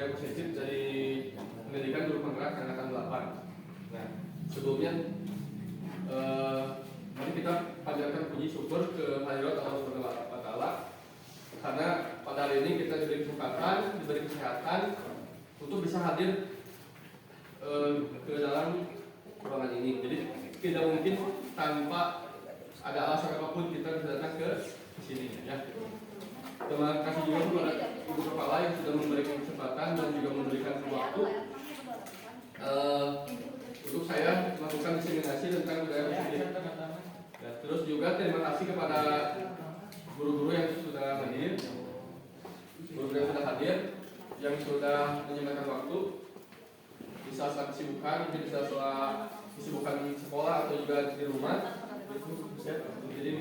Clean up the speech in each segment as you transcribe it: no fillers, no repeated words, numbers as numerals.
nilai positif dari pendidikan guru penggerak angkatan 8. Nah, sebelumnya mari kita panjatkan puji syukur ke Hadirat Allah Subhanahu wa Ta'ala karena pada hari ini kita diberi kesempatan, diberi kesehatan untuk bisa hadir ke dalam ruangan ini. Jadi tidak mungkin tanpa ada alasan apapun kita bisa datang ke sini ya. Terima kasih juga kepada Ibu Kepala yang sudah memberikan kesempatan dan juga memberikan waktu untuk saya melakukan diseminasi tentang budaya positif. Ya, terus juga terima kasih kepada guru-guru yang sudah hadir, yang sudah menyempatkan waktu di saat kesibukan, mungkin di saat kesibukan di sekolah atau juga di rumah. Jadi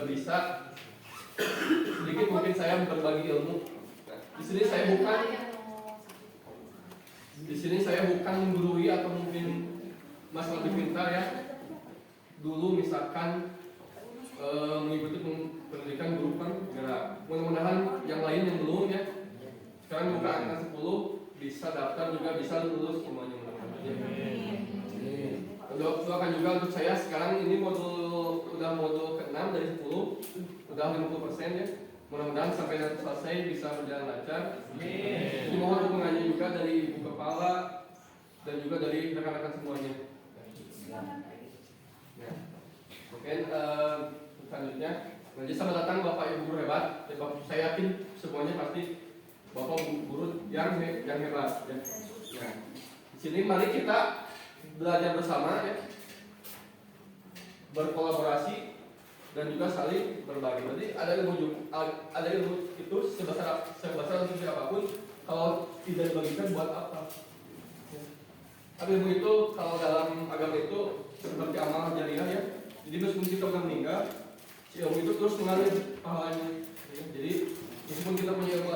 bisa sedikit mungkin saya berbagi ilmu. Nah, di sini saya bukan menggurui atau mungkin Mas lebih pintar ya. Dulu misalkan mengikuti pendidikan guru penggerak. Mudah-mudahan yang lain yang belum ya. Sekarang buka angka 10 bisa daftar juga bisa lulus semuanya mudah-mudahan. Doakan juga untuk saya sekarang ini udah modul ke-6 dari 10, udah 50% ya. Mudah-mudahan sampai nanti selesai bisa berjalan lancar. Mohon dukungannya juga dari Ibu Kepala dan juga dari rekan-rekan semuanya. Nah, mungkin selanjutnya, nanti selamat datang Bapak Ibu guru hebat. Ya, saya yakin semuanya pasti Bapak guru yang hebat. Ya. Nah, di sini mari kita belajar bersama ya, berkolaborasi dan juga saling berbagi. Berarti ada ilmu itu sebesar untuk siapapun, kalau tidak dibagikan buat apa? Ya. Tapi ilmu itu kalau dalam agama itu seperti amal jariah ya. Jadi meskipun kita sudah meninggal, si ilmu itu terus mengalir pahalanya. Ya. Jadi meskipun kita punya ilmu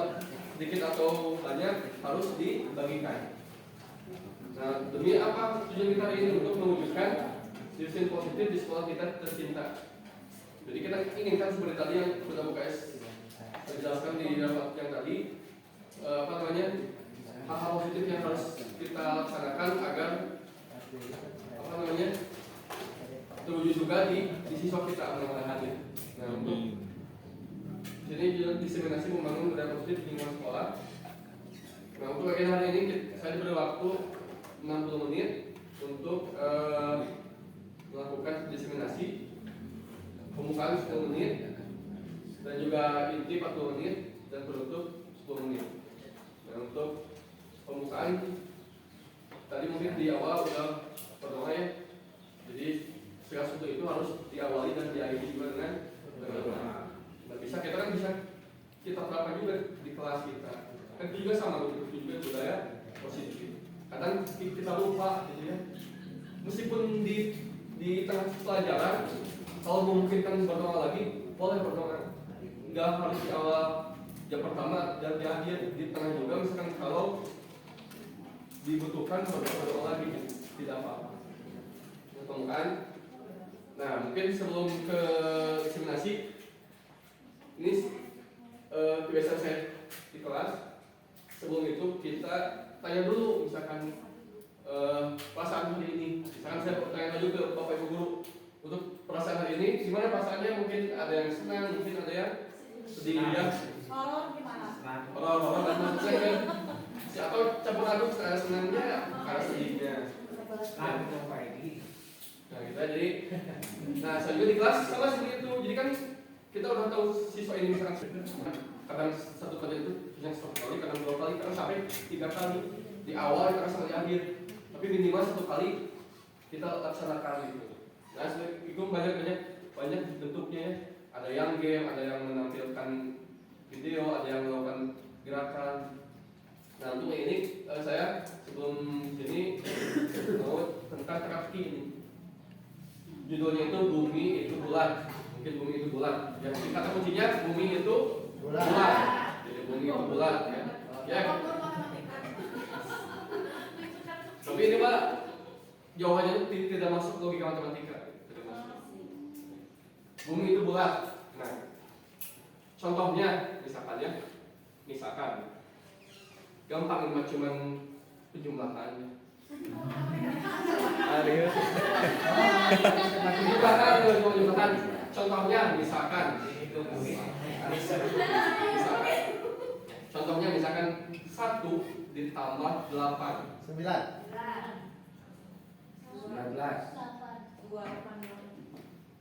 sedikit atau banyak harus dibagikan. Nah, demi apa tujuan kita hari ini? Untuk mewujudkan desain positif di sekolah kita tercinta. Jadi kita inginkan seperti tadi yang sudah UKS dijelaskan di rapat yang tadi, hal-hal positif yang harus kita laksanakan agar terwujud juga di siswa kita mudah-mudahan. Nah, untuk jadi diseminasi membangun budaya positif di lingkungan sekolah. Nah, untuk bagian hari ini saya diberi waktu 60 menit untuk melakukan diseminasi, pembukaan 10 menit dan juga inti 40 menit dan penutup 10 menit. Nah, untuk pembukaan tadi mungkin di awal udah berdoa ya. Jadi segala sesuatu itu harus diawali dan diakhiri juga dengan doa. Nah, bisa kita terapkan juga di kelas kita. Kan itu juga sama, itu juga budaya positif. Kadang kita lupa gitu ya. Meskipun di tengah pelajaran, kalau memungkinkan berdoa lagi, boleh berdoa. Enggak harus di awal jam pertama dan di akhir, di tengah juga. Misalkan kalau dibutuhkan berdoa lagi, tidak apa-apa. Temukan. Nah, mungkin sebelum ke eksaminasi, ini kebiasaan saya di kelas. Sebelum itu kita tanya dulu, misalkan perasaan hari ini. Misalkan saya bertanya juga ke Bapak Ibu guru untuk perasaan hari ini, gimana perasaannya? Mungkin ada yang senang, mungkin ada yang sedih ya. Horor gimana? Horor dan maksudnya atau campur aduk senangnya, ada sedihnya. Nah, kita jadi, saya juga di kelas sama seperti itu. Jadi kan kita udah tahu siswa ini misalkan kadang satu kali itu yang satu kali, kadang 2 kali, kadang sampai 3 kali di awal, kadang sampai di akhir. Tapi minimal 1 kali kita laksanakan gitu. Nah, itu banyak bentuknya ya. Ada yang game, ada yang menampilkan video, ada yang melakukan gerakan. Nah, untuk ini saya sebelum sini mau tentang terapi ini. Judulnya itu Bumi itu Bulat. Mungkin Bumi itu bulat. Ya, kata kuncinya bumi itu bulat. Jadi bumi itu bulat ya. Ya. Tapi ini Pak, jawabannya tidak masuk logika matematika. Tidak masuk. Bumi itu bulat. Nah, contohnya misalkan gampang ini mah cuman penjumlahan. Penjumlahan. Contohnya misalkan contohnya misalkan 1 ditambah 8 9. 19.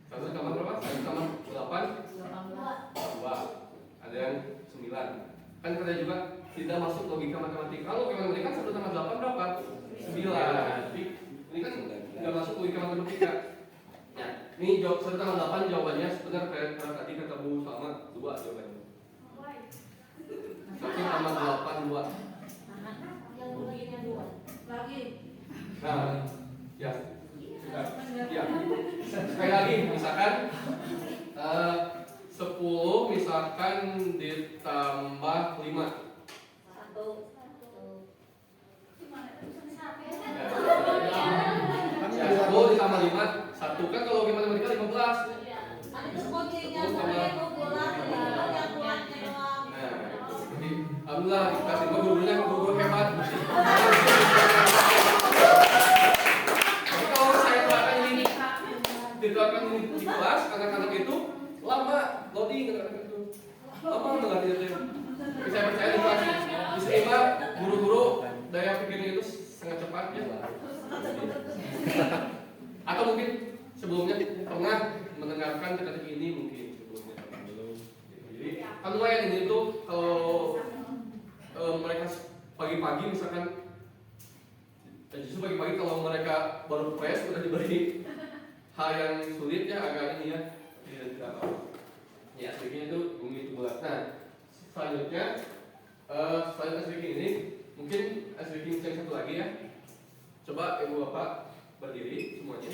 1 tambah berapa? 1 tambah 8 2. Ada yang 9. Kan kita juga tidak masuk logika matematika. Kalau logika matematika 1 tambah 8 berapa? 9. Jadi ini kan nggak masuk logika matematika. Ya, ini jawab 1 tambah 8 jawabannya sebenarnya kayak tadi kata Bu Salma 2 jawabannya. 1 tambah 8 2. Yang bagiannya 2 lagi. Nah, ya. Sudah. Ya. Sekali lagi misalkan 10 misalkan ditambah 5. 10 ditambah 5 1 kan kalau gimana matematika 15. Jadi alhamdulillah kasih gurunya guru hebat. Tapi kalau saya terapkan ini diterapkan di kelas anak-anak itu lama loading anak-anak itu lama banget itu. Tapi saya percaya di kelas diterima guru-guru daya pikirnya itu sangat cepat ya. Atau mungkin sebelumnya pernah mendengarkan teka-teki ini mungkin sebelumnya belum. Jadi kan lumayan ini tuh kalau mereka pagi-pagi misalkan justru pagi-pagi kalau mereka baru fresh udah diberi hal yang sulit ya agak ini ya tidak apa ya sedikitnya itu bumi itu bulat. Nah selanjutnya selain sedikit ini mungkin sedikit yang satu lagi ya. Coba ibu bapak berdiri semuanya.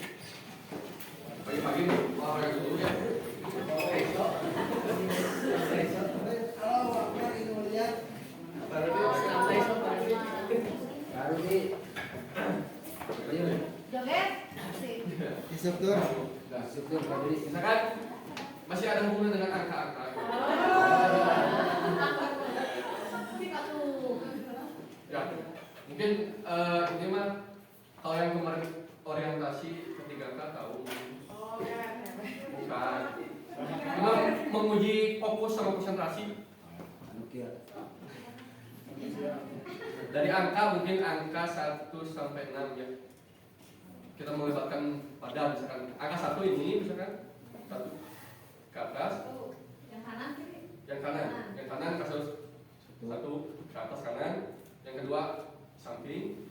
Pagi-pagi olahraga dulu ya. Instruktur. Misalkan masih ada hubungan dengan angka-angka. Ya, mungkin ini mah kalau yang kemarin orientasi ketiga angka tahu. Bukan. Cuma menguji fokus sama konsentrasi. Dari angka mungkin angka 1 sampai 6 ya. Kita melibatkan pada misalkan angka 1 ini misalkan 1 ke atas. Yang kanan kasus 1 ke atas kanan. Yang kedua samping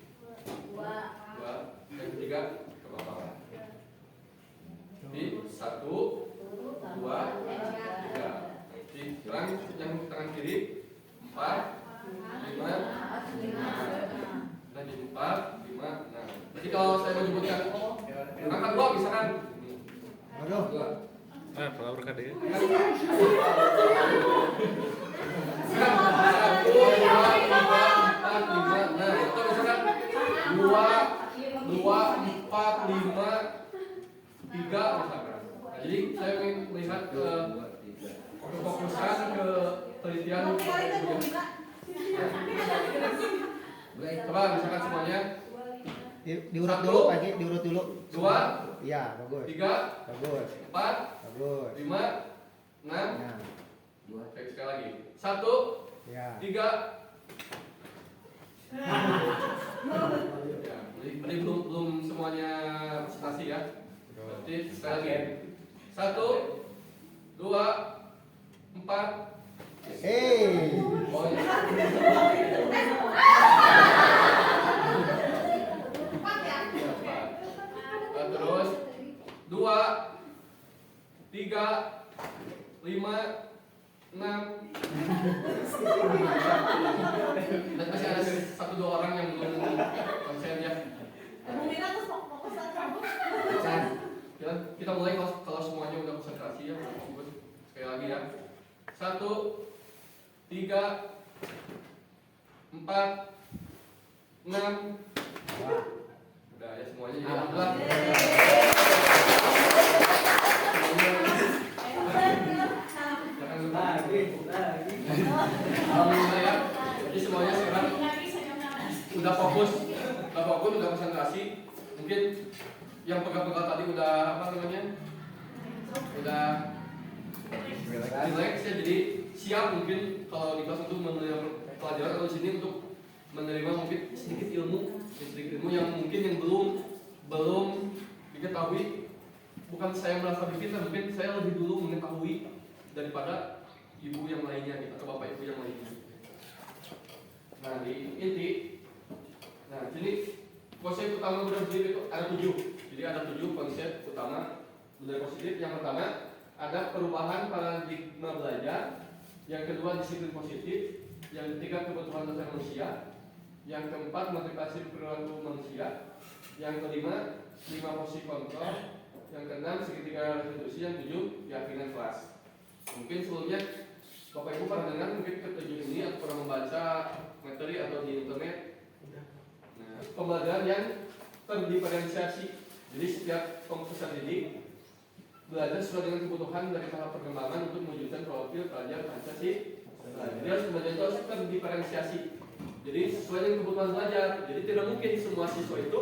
2. Yang ketiga ke bawah. Jadi 1, 2, 3. Jadi sekarang yang tangan kiri 4, 5, 6. Jadi 4, 5, 6. Jadi kalau saya menyebutkan angka 2 misalkan Aduh. 2. Kalau berkat ya. 1, 2, 3, 4, 5. Nah, atau misalkan 2, 4, 5, 3 misalkan. Nah, jadi saya ingin melihat ke fokusan ke penelitian. Coba misalkan semuanya Diurut dulu Pak, diurut dulu. 2, Iya, bagus. 3, Bagus. 4, Bagus. 5, 6. Ya. Oke, sekali lagi 1, Ya. 3. Ya, jadi belum semuanya presentasi ya. Berarti sekali lagi 1, 2, 4. Oh iya. Terus 2, 3, 5, 6. Dan masih ada 1-2 orang yang belum konsen ya. Kita mulai kalau semuanya udah konsentrasi ya, fokus. Sekali lagi ya. 1, 3, 4, 6. Udah ya semuanya jadi alhamdulillah. Jangan lupa. Alhamdulillah ya. Jadi semuanya sekarang udah fokus, udah konsentrasi. Mungkin yang pegal-pegal tadi udah apa namanya, udah relax ya, jadi siap mungkin kalau di kelas untuk menerima pelajaran atau di sini untuk menerima mungkin sedikit ilmu yang mungkin yang belum diketahui. Bukan saya merasa pintar, mungkin saya lebih dulu mengetahui daripada ibu yang lainnya atau bapak ibu yang lainnya. Nah di inti, nah jadi konsep utama budaya positif itu ada 7. Jadi ada 7 konsep utama budaya positif. Yang pertama ada perubahan paradigma belajar. Yang kedua disiplin positif. Yang ketiga kebutuhan dasar manusia. Yang keempat motivasi perilaku manusia. Yang kelima 5 posisi kontrol. Yang keenam segitiga restitusi. Yang 7 keyakinan kelas. Mungkin sebelumnya Bapak Ibu pernah dengar mungkin ke-7 ini atau pernah membaca materi atau di internet. Nah, pembelajaran yang terdiferensiasi. Jadi setiap peserta didik belajar sesuai dengan kebutuhan dari tahap perkembangan untuk mewujudkan profil pelajar Pancasila. Jadi harus belajar itu harus terdiferensiasi. Jadi sesuai dengan kebutuhan belajar. Jadi tidak mungkin semua siswa itu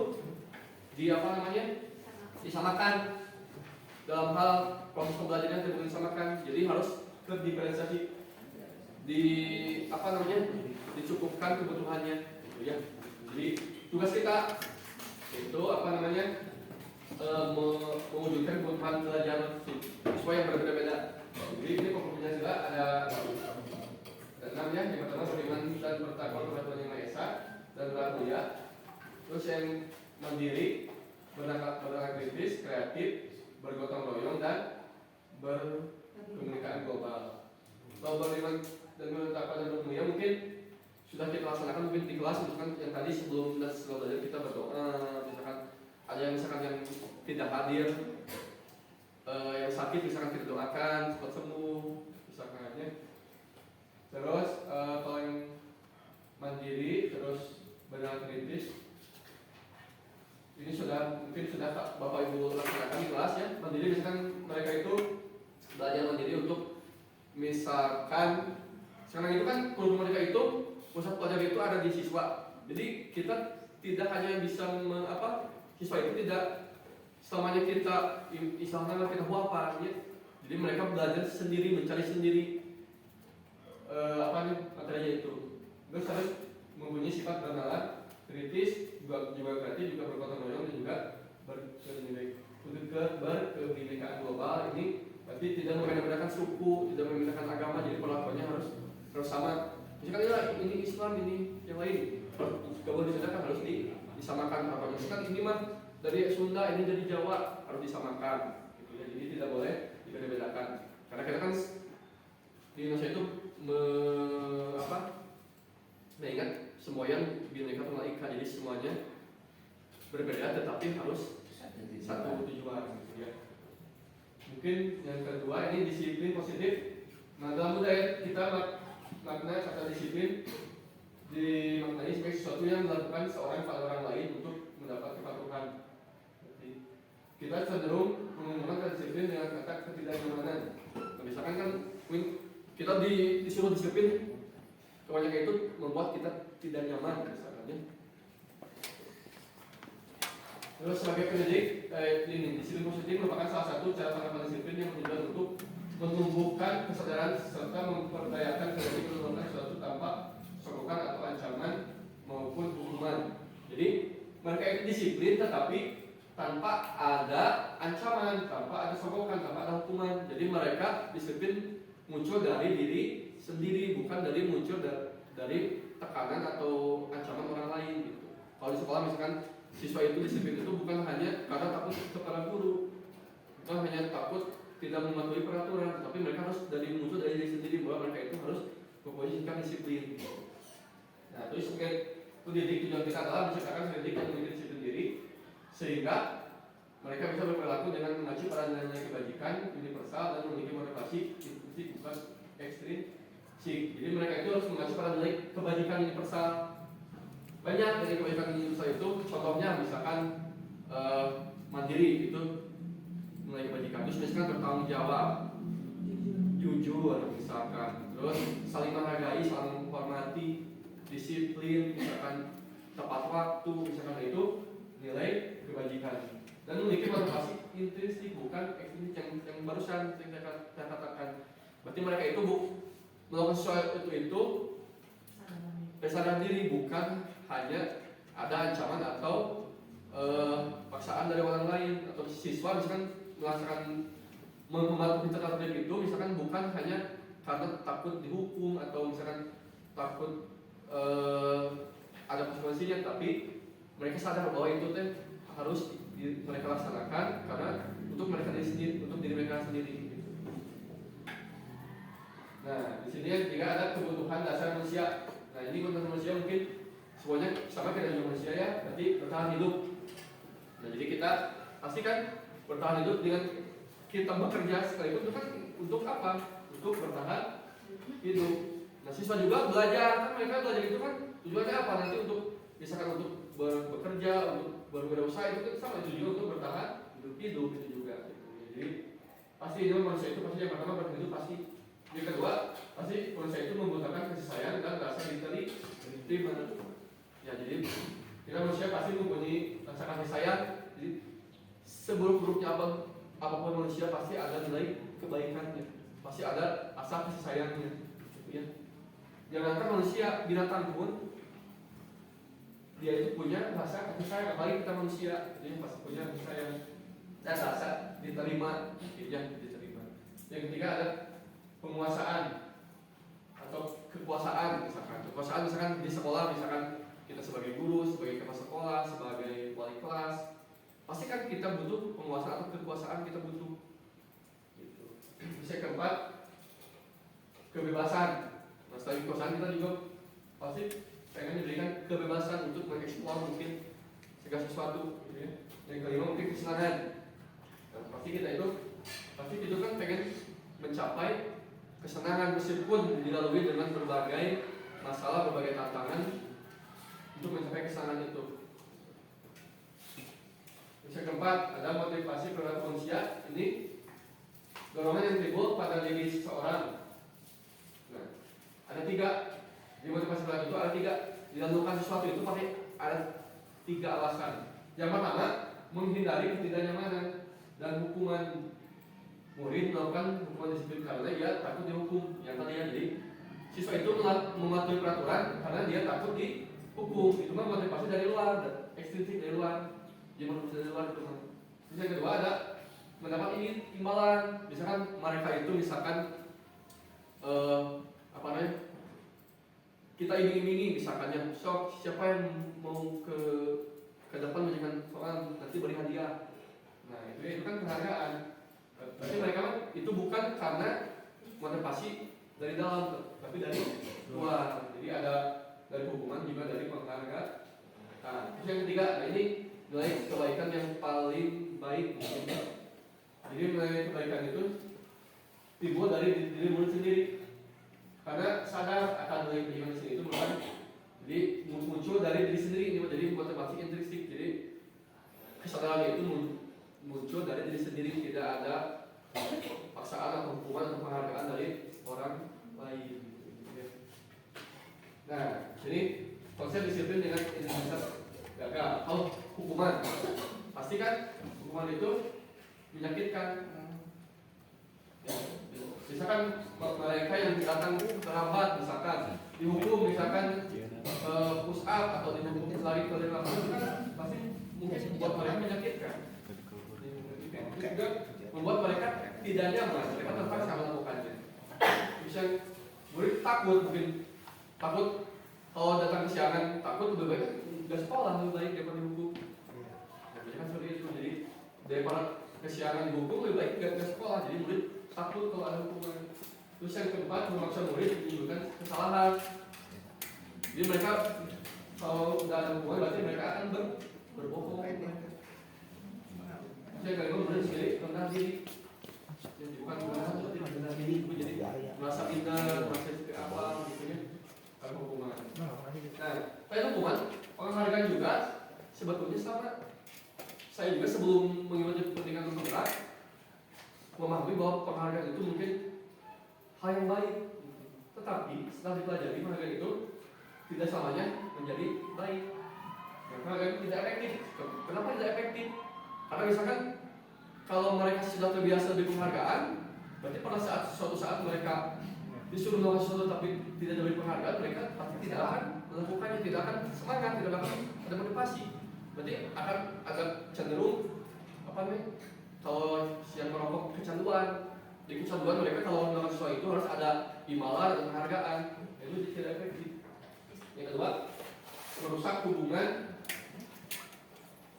disamakan dalam hal proses pembelajaran tidak mungkin disamakan. Jadi harus terdiferensiasi. Dicukupkan kebutuhannya. Gitu ya. Jadi tugas kita itu mewujudkan kebutuhan belajar siswa yang berbeda-beda. Jadi ini pokoknya juga ada 6 ya. Yang pertama beriman dan bertakwa kepada Tuhan Yang Maha Esa dan bermulia. Terus yang mandiri, berdasarkan kritis, kreatif, bergotong royong dan berkomunikasi global. Kalau beriman dan bertakwa dan bermulia mungkin sudah kita laksanakan mungkin di kelas, misalkan yang tadi sebelum belajar kita berdoa, misalkan ada yang tidak hadir, yang sakit misalkan kita doakan cepat sembuh misalkan aja. Terus kalau yang mandiri terus benar kritis ini mungkin sudah Bapak Ibu laksanakan di kelas ya. Mandiri misalkan mereka itu belajar mandiri untuk misalkan sekarang itu kan kurikulum mereka itu pusat pelajaran itu ada di siswa. Jadi kita tidak hanya bisa siswa itu tidak selamanya kita istilahnya kita apa ya. Jadi mereka belajar sendiri, mencari sendiri materinya itu. Terus harus mempunyai sifat bernalar, kritis, juga kreatif, juga bergotong royong dan juga berkebinekaan global. Ini berarti tidak membedakan suku, tidak membedakan agama. Jadi perlakuannya harus sama. Misalkan ini Islam, ini yang lain, gak boleh dibedakan, harus disamakan apa. Misalkan ini mah dari Sunda, ini dari Jawa, harus disamakan. Gitu ya. Jadi tidak boleh dibedakan. Karena kita kan di Indonesia itu mengingat semua yang bineka tunggal ika, jadi semuanya berbeda tetapi harus satu tujuan. Gitu ya. Mungkin yang kedua ini disiplin positif. Nah dalam budaya kita makna kata disiplin dimaknai sebagai sesuatu yang dilakukan seorang pada orang lain untuk mendapat kepatuhan. Jadi, kita cenderung menggunakan disiplin dengan kata ketidaknyamanan. Nah, misalkan kan kita disuruh disiplin, kebanyakan itu membuat kita tidak nyaman misalnya. Terus sebagai pendidik, disiplin positif merupakan salah satu cara penerapan disiplin yang bertujuan untuk menumbuhkan kesadaran serta memperdayakan keberanian melakukan sesuatu tanpa sokongan atau ancaman maupun hukuman. Jadi mereka itu disiplin tetapi tanpa ada ancaman, tanpa ada sokongan, tanpa ada hukuman. Jadi mereka disiplin muncul dari diri sendiri, bukan dari muncul dari tekanan atau ancaman orang lain gitu. Kalau di sekolah misalkan siswa itu disiplin itu bukan hanya karena takut kepada guru, bukan hanya takut tidak mematuhi peraturan, tapi mereka harus muncul dari diri sendiri bahwa mereka itu harus memposisikan disiplin. Nah, terus sebagai pendidik tujuan kita adalah menciptakan pendidik yang memiliki disiplin diri, sehingga mereka bisa berperilaku dengan mengacu pada nilai kebajikan universal dan memiliki motivasi inklusif bukan ekstrinsik. Jadi mereka itu harus mengacu pada nilai kebajikan universal. Banyak dari kebajikan universal itu, contohnya misalkan mandiri itu nilai kebajikan. Terus misalkan bertanggung jawab, jujur misalkan, terus saling menghargai, saling menghormati, disiplin, misalkan tepat waktu, misalkan itu nilai kebajikan. Dan memiliki motivasi intrinsik, bukan ekstrinsik yang barusan saya katakan. Berarti mereka itu melakukan sesuatu itu sadar diri, bukan hanya ada ancaman atau paksaan dari orang lain. Atau siswa misalkan melaksanakan mematuhi tata tertib itu misalkan bukan hanya karena takut dihukum atau misalkan takut ada konsekuensinya, tapi mereka sadar bahwa itu harus mereka laksanakan karena untuk mereka sendiri, untuk diri mereka sendiri. Nah, di sini juga ada kebutuhan dasar manusia. Nah, ini kebutuhan manusia mungkin semuanya sama kayak dengan manusia ya, berarti bertahan hidup. Nah, jadi kita pastikan bertahan hidup dengan kita bekerja sekalipun itu kan untuk apa? Untuk bertahan hidup. Nah, siswa juga belajar, kan mereka belajar itu kan tujuannya apa? Nanti untuk misalkan untuk bekerja, untuk berwirausaha itu kan sama, itu juga untuk bertahan hidup itu juga. Jadi pasti itu manusia itu pasti yang pertama bertahan hidup pasti. Yang kedua pasti manusia itu membutuhkan kasih sayang dan rasa diterima. Ya, jadi kita manusia pasti mempunyai rasa kasih sayang. Jadi seburuk-buruknya apapun manusia pasti ada nilai kebaikannya, pasti ada asa kasih sayangnya. Ya. Jangankan manusia, binatang pun dia itu punya rasa kasih sayang, apalagi kita manusia, jadi pasti punya kasih sayang dan rasa diterima, ya, diterima. Yang ketiga ada penguasaan atau kekuasaan, misalkan di sekolah, misalkan kita sebagai guru, sebagai kepala sekolah, sebagai wali kelas, pasti kan kita butuh penguasaan atau kekuasaan, kita butuh. Gitu. Terus yang keempat, kebebasan. Nah, selain kekuasaan kita juga pasti pengen diberikan kebebasan untuk mengeksplor mungkin segala sesuatu. Gitu ya. Yang kelima mungkin kesenangan. Nah, pasti itu kan pengen mencapai kesenangan meskipun dilalui dengan berbagai masalah, berbagai tantangan untuk mencapai kesenangan itu. Yang keempat, ada motivasi perilaku manusia. Ini dorongan yang timbul pada diri seseorang. Nah, ada tiga. Di motivasi perilaku itu ada tiga. Dilakukan sesuatu itu pakai ada tiga alasan. Yang pertama, menghindari ketidaknyamanan dan hukuman. Murid melakukan hukuman disiplin karena dia takut dihukum. Yang tadi ya, jadi siswa itu mematuhi peraturan karena dia takut dihukum. Itu mah motivasi dari luar, ekstrinsik dari luar. Dia motivasi dari luar itu. Terus yang kedua ada mendapat imbalan. Misalkan mereka itu apa namanya? Kita iming-imingi misalkan yang siapa yang mau ke depan menjadikan seorang nanti beri hadiah. Nah, itu kan penghargaan. Berarti mereka itu bukan karena motivasi dari dalam, tapi dari luar. Jadi ada dari hukuman juga dari penghargaan. Nah, yang ketiga, ini nilai kebaikan yang paling baik. Jadi nilai kebaikan itu timbul dari diri murid sendiri. Karena sadar akan nilai kebaikan di sini itu bukan, jadi muncul dari diri sendiri. Ini menjadi motivasi intrinsik. Jadi kesadaran itu muncul dari diri sendiri, tidak ada paksaan atau hukuman atau penghargaan dari orang lain. Nah, ini konsep disiplin dengan intensitas gagal. Kalau hukuman, pasti kan hukuman itu menyakitkan. Ya, misalkan mereka yang datang terlambat, misalkan dihukum, misalkan push up atau dihukum lari ke lapangan, pasti mungkin buat mereka menyakitkan. Juga membuat mereka tidak nyaman, mereka terpaksa melakukannya. Bisa murid takut, mungkin takut kalau datang kesiangan, takut lebih baik nggak sekolah, lebih baik daripada dihukum. Nah, kan seperti itu. Jadi daripada kesiangan dihukum, lebih baik nggak sekolah. Jadi murid takut kalau ada hukuman. Terus yang keempat, memaksa murid menunjukkan kesalahan. Jadi mereka kalau tidak ada hukuman, berarti mereka akan berbohong. Saya kalau murid sendiri rendah diri, jadi bukan rendah diri, jadi merasa pintar, merasa seperti apa, gitu ya. Kalau hukuman. Nah, pada hukuman, penghargaan juga sebetulnya sama. Saya juga sebelum mengikuti pendidikan berat, memahami bahwa penghargaan itu mungkin hal yang baik. Tetapi setelah dipelajari, penghargaan itu tidak selamanya menjadi baik. mereka itu tidak efektif. Kenapa tidak efektif? Karena misalkan kalau mereka sudah terbiasa lebih penghargaan, berarti pada suatu saat mereka disuruh melakukan sesuatu tapi tidak diberi penghargaan, mereka pasti tidak akan melakukannya, tidak akan semangat, tidak akan ada motivasi. Berarti akan agak cenderung apa nih? Kalau yang merokok kecanduan, di kecanduan mereka kalau melakukan sesuatu itu harus ada imbalan atau penghargaan, itu tidak efektif. Yang kedua, merusak hubungan.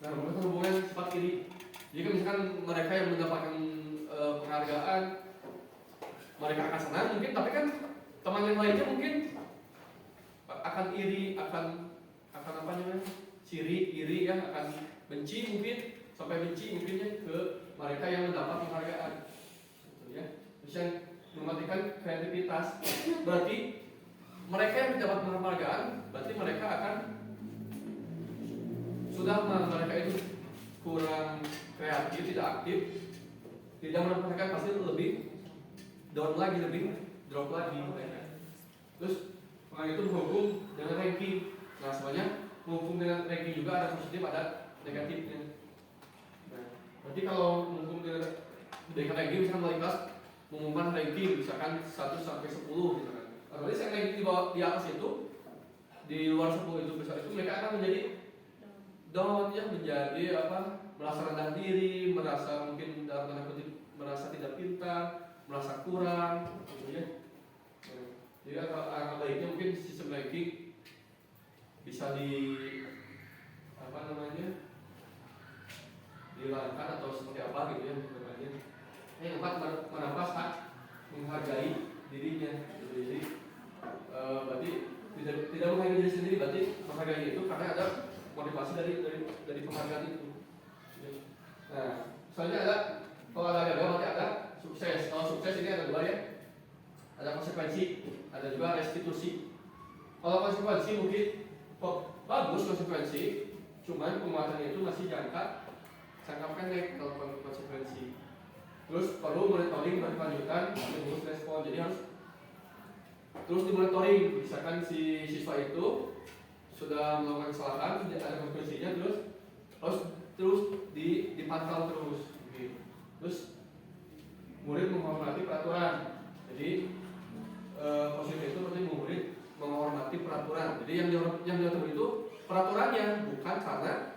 Nah, merusak hubungan sifat iri. Jika misalkan mereka yang mendapatkan penghargaan, mereka akan senang mungkin, tapi kan teman yang lainnya mungkin akan iri, akan apa namanya, iri ya, akan benci mungkin, sampai benci mungkinnya ke mereka yang mendapat penghargaan, gitu ya. Terus yang mematikan kreativitas, berarti mereka yang mendapat penghargaan, berarti mereka akan mereka itu kurang kreatif, tidak aktif, tidak mendapatkan pasti lebih down lagi, lebih drop lagi. Terus makanya itu berhubung dengan ranking. Nah, sebenarnya berhubung dengan ranking juga ada positif, ada negatifnya. Nah, berarti kalau berhubung dengan ranking, misalkan wali kelas mengumumkan ranking misalkan 1 sampai 10 misalkan. Berarti yang ranking di atas itu, di luar 10 itu besar itu, mereka akan menjadi down ya, menjadi merasa rendah diri, merasa mungkin dalam tanda kutip merasa tidak pintar, merasa kurang, gitu ya. Jadi angka baiknya mungkin sistem ranking bisa dihilangkan atau seperti apa gitu ya sebenarnya. Yang keempat, menambah hak menghargai dirinya. Jadi berarti tidak menghargai diri sendiri, berarti menghargai itu karena ada motivasi dari penghargaan itu. Nah, misalnya kalau ada gagal berarti ada sukses. Kalau sukses ini ada dua ya, ada konsekuensi, ada juga restitusi. Kalau konsekuensi mungkin bagus konsekuensi, cuman penguatannya itu masih jangka pendek kalau konsekuensi. Terus perlu monitoring berkelanjutan, terus respon. Jadi harus terus dimonitoring. Misalkan si siswa itu sudah melakukan kesalahan, ada konsekuensinya, terus dipantau terus. Gitu. Terus murid menghormati peraturan. Jadi positif itu berarti murid menghormati peraturan. Jadi yang diatur itu peraturannya, bukan karena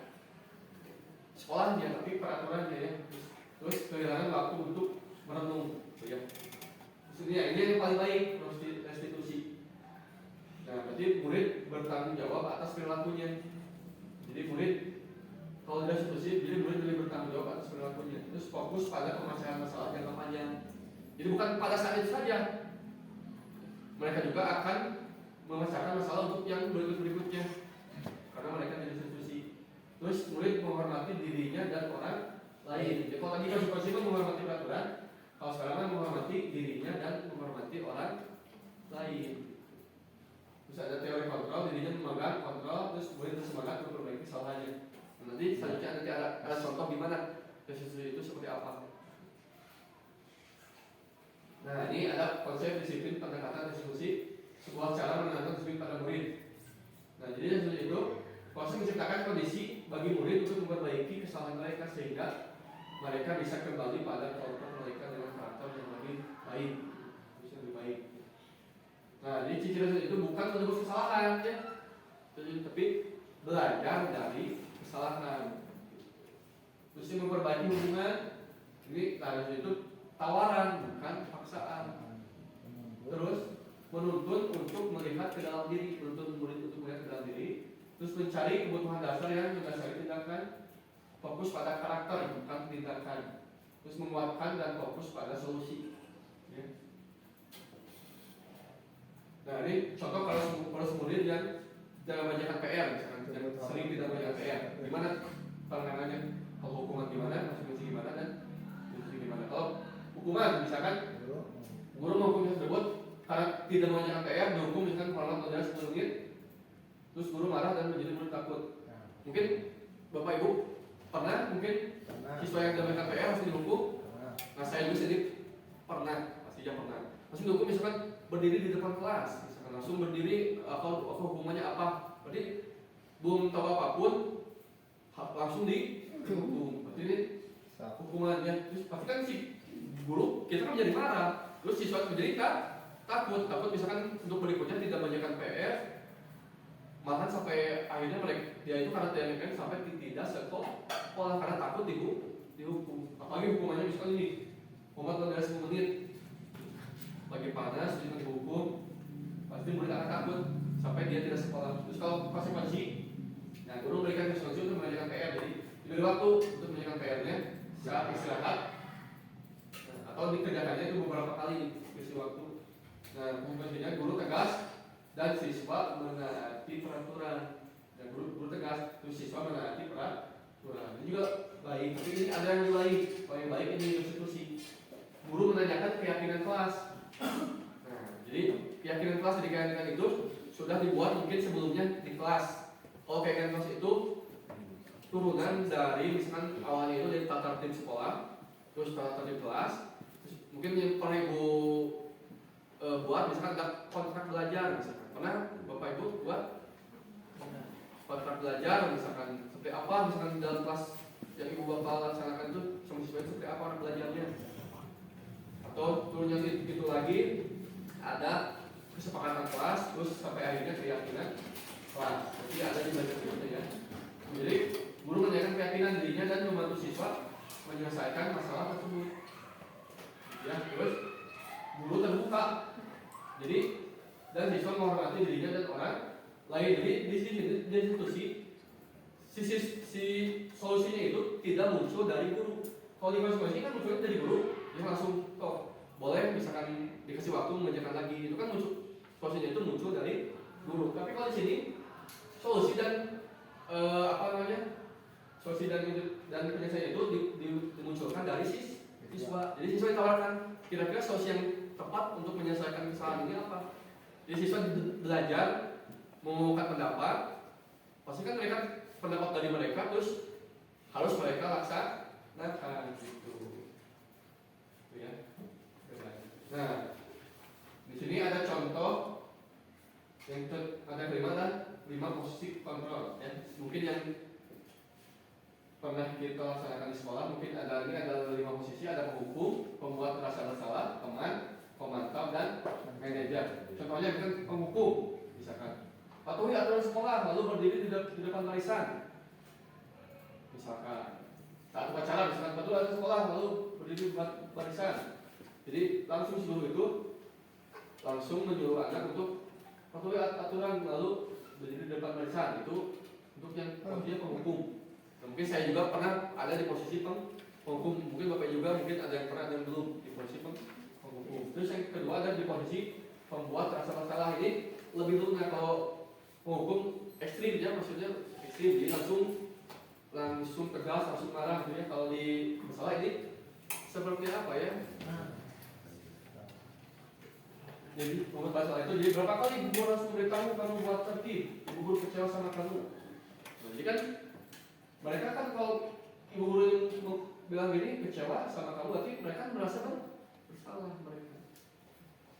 sekolahnya, tapi peraturannya ya. Terus kehilangan waktu untuk merenung, ya. Maksudnya ini yang paling baik, harus restitusi. Nah, berarti murid bertanggung jawab atas perilakunya. Jadi murid kalau restitusi, jadi murid lebih bertanggung jawab atas perilakunya. Terus fokus pada pemecahan masalah jangka panjang. Jadi bukan pada saat itu saja. Mereka juga akan memecahkan masalah untuk yang berikutnya, karena mereka direstitusi. Terus murid menghormati dirinya dan orang lain. Jadi kalau tadi konsekuensi menghormati peraturan, kalau sekarang menghormati dirinya dan menghormati orang lain. Terus ada teori kontrol, dirinya memegang kontrol, terus murid bersemangat untuk memperbaiki kesalahannya. Nanti selanjutnya ada contoh di mana restitusi itu seperti apa. Nah, ini ada konsep disiplin pendekatan restitusi, sebuah cara menanamkan disiplin pada murid. Nah, jadi restitusi itu proses menciptakan kondisi bagi murid untuk memperbaiki kesalahan mereka sehingga mereka bisa kembali pada kelompok mereka dengan karakter yang lebih baik, bisa lebih baik. Nah, jadi ciri restitusi itu bukan menebus kesalahan, ya, tapi belajar dari kesalahan. Terus memperbaiki hubungan. Ini restitusi itu tawaran, bukan paksaan. Terus menuntun untuk melihat ke dalam diri, menuntun murid untuk melihat ke dalam diri. Terus mencari kebutuhan dasar yang mendasari tindakan, fokus pada karakter bukan tindakan. Terus menguatkan dan fokus pada solusi. Ya. Nah, ini contoh kalau murid yang tidak mengerjakan PR, misalkan yang sering tidak mengerjakan PR, gimana pandangannya? Kalau hukuman gimana, konsekuensi gimana, dan solusi gimana? Kalau hukuman, misalkan guru menghukum tersebut karena tidak mengerjakan PR, dihukum misalkan hormat pelajaran 10 menit, terus guru marah dan menjadi murid takut. Mungkin bapak ibu pernah siswa yang tidak mengerjakan PR harus dihukum. Nah, saya juga sendiri pernah, pastinya pernah. Langsung dihukum misalkan berdiri di depan kelas, misalkan langsung berdiri, apa hukumannya apa? Berarti belum tahu apapun, langsung dihukum. Berarti ini hukumannya. Terus pasti kan si guru kita kan menjadi marah. Terus siswa menjadi takut misalkan untuk berikutnya tidak banyakkan PR, malahan sampai akhirnya dia itu karena TNM sampai tidak sekolah karena takut dihukum. Apalagi hukumannya misalkan ini hukuman dari 10 menit lagi panas dia dihukum, pasti murid akan takut sampai dia tidak sekolah. Terus kalau konsekuensi, nah guru memberikan konsekuensi untuk mengerjakan PR, jadi diberi waktu untuk mengerjakan PR-nya saat istirahat, atau dikerjakannya itu beberapa kali dikasih waktu. Nah konsekuensinya guru tegas dan siswa menaati peraturan. Dan guru tegas, terus siswa menaati peraturan. Ini juga baik. Tapi ini ada yang lebih baik. Paling baik ini konstitusi. Guru menanyakan keyakinan kelas. Nah, jadi keyakinan kelas dari keyakinan itu sudah dibuat mungkin sebelumnya di kelas. Kalau keyakinan kelas itu turunan dari misalkan awalnya itu dari tata tertib sekolah, terus tata tertib kelas, terus mungkin yang pernah ibu buat misalkan ada kontrak belajar misalkan. Pernah bapak ibu buat kontrak belajar misalkan seperti apa misalkan dalam kelas yang ibu bapak laksanakan itu sama siswa seperti apa orang belajarnya. Atau turunnya itu lagi ada kesepakatan kelas terus sampai akhirnya keyakinan kelas. Jadi ada di bagian itu ya. Jadi guru menanyakan keyakinan dirinya dan membantu siswa menyelesaikan masalah tersebut. Ya, terus guru terbuka. Jadi dan siswa menghormati dirinya dan orang lain. Jadi di sini di institusi si solusinya itu tidak muncul dari guru. Kalau di masing-masing kan munculnya dari guru, dia langsung boleh misalkan dikasih waktu mengerjakan lagi, itu kan muncul solusinya itu muncul dari guru. Tapi kalau di sini solusi dan solusi dan penyelesaian itu dimunculkan dari siswa. Jadi siswa ditawarkan kira-kira solusi yang tepat untuk menyelesaikan kesalahan ini apa. Jadi siswa belajar mengungkapkan pendapat, pasti kan mereka pendapat dari mereka terus harus mereka laksanakan gitu. Ya. Nah, di sini ada contoh yang ada lima posisi kontrol. Ya. Mungkin yang pernah kita laksanakan di sekolah, mungkin ada 5 posisi, ada penghukum, pembuat merasa bersalah, teman, pemantau, dan manajer. Contohnya misalkan penghukum, misalkan patuhi aturan sekolah, lalu berdiri di depan barisan. Misalkan saat upacara, misalkan patuhi aturan sekolah, lalu berdiri di depan barisan. Jadi langsung seluruh itu langsung menyuruh anak untuk patuhi aturan, lalu berdiri di depan barisan. Itu untuk yang posisinya penghukum. Nah, mungkin saya juga pernah ada di posisi penghukum, mungkin bapak juga mungkin ada yang pernah dan belum di posisi penghukum. Terus yang kedua ada di posisi pembuat rasa masalah. Ini lebih lunak. Kalau penghukum ekstrim ya, maksudnya ekstrim, jadi langsung tegas, langsung marah gitu ya. Kalau di masalah ini seperti apa ya? Jadi membuat masalah itu, jadi berapa kali ibu guru harus memberitahu kamu buat tertib, ibu guru kecewa sama kamu. Nah, jadi kan mereka kan kalau ibu guru yang bilang gini kecewa sama kamu, berarti mereka merasa kan bersalah mereka.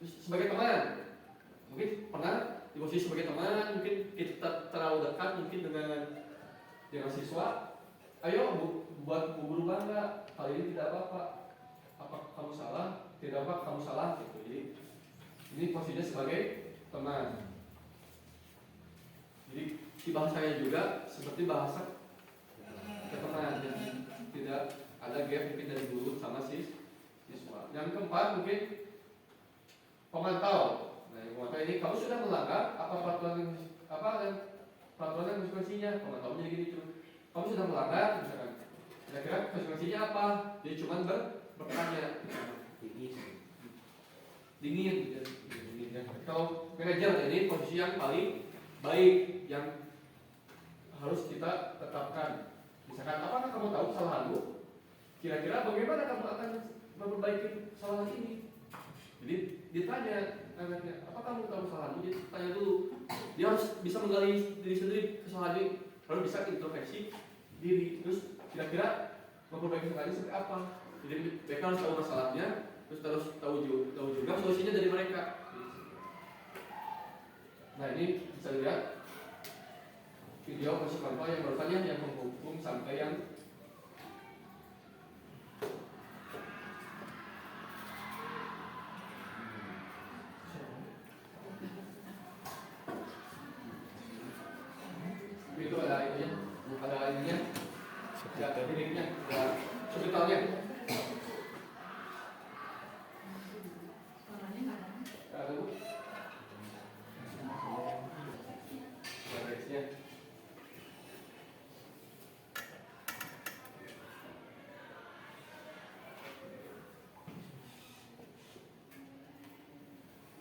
Terus sebagai teman, mungkin pernah di posisi sebagai teman, mungkin kita terlalu dekat mungkin dengan siswa. Ayo buat bu guru bangga, hal ini tidak apa-apa. Apa kamu salah? Tidak apa kamu salah gitu. Jadi ini posisinya sebagai teman. Jadi di bahasanya juga seperti bahasa teman, tidak ada gap mungkin dari guru sama siswa. Yang keempat mungkin pemantau. Nah, yang pemantau ini kamu sudah melanggar apa peraturan dan konsekuensinya. Pemantaunya gini tuh. Kamu sudah melanggar, misalkan. Kira-kira konsekuensinya apa? Dia cuma bertanya. Dingin. Ya. Kalau manajer ini posisi yang paling baik yang harus kita tetapkan. Misalkan, apakah kamu tahu kesalahanmu? Kira-kira bagaimana kamu akan memperbaiki kesalahan ini? Jadi ditanya anaknya, apa kamu tahu kesalahanmu? Jadi tanya dulu. Dia harus bisa menggali diri sendiri kesalahannya, harus bisa introspeksi diri. Terus kira-kira memperbaiki kesalahannya seperti apa? Jadi mereka harus tahu masalahnya, terus harus tahu juga solusinya dari mereka. Nah ini bisa dilihat video posisi kontrol yang barusannya yang menghukum sampeyan. Itu ada ininya, ada titiknya, ada sekitarnya. Suaranya nggak ada. Ada Bu. Garisnya.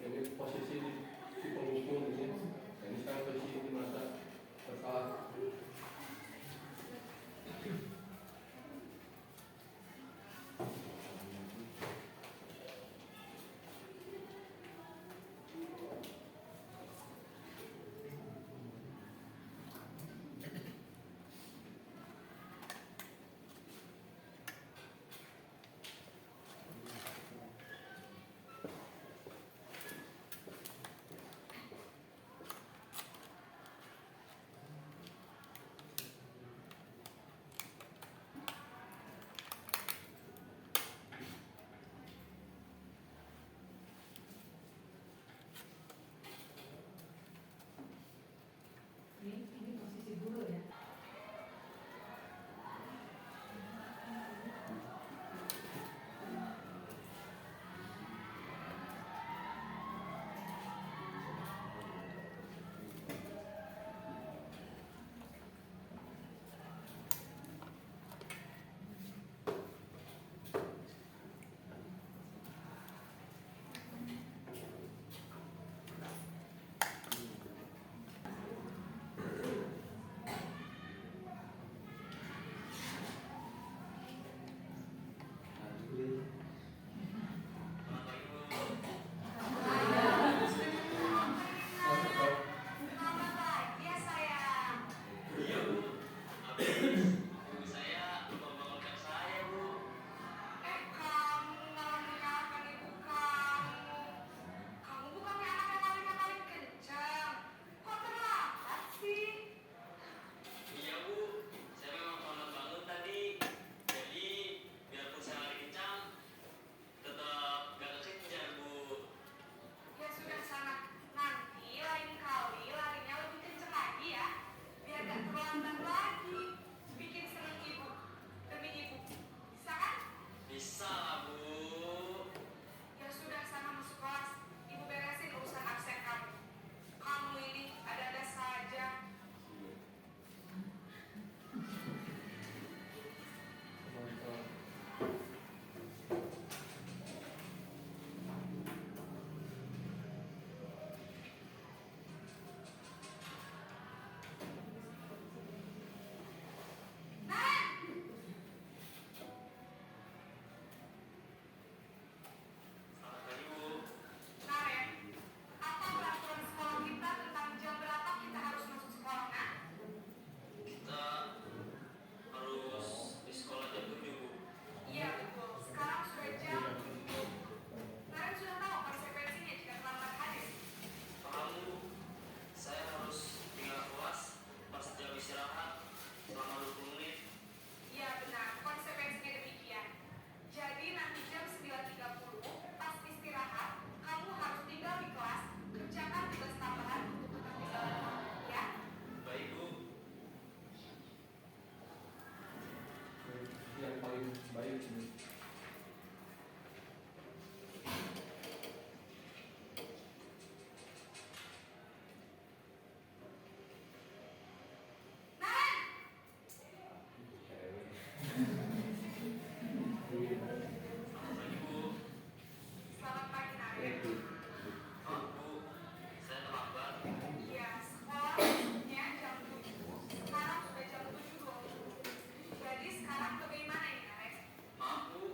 Ini posisi si penghukum ini. Ini sekarang posisi di masa bersalah. Ini posisi dulu ya. Jadi sekarang bagaimana ini, Alex? Maaf Bu,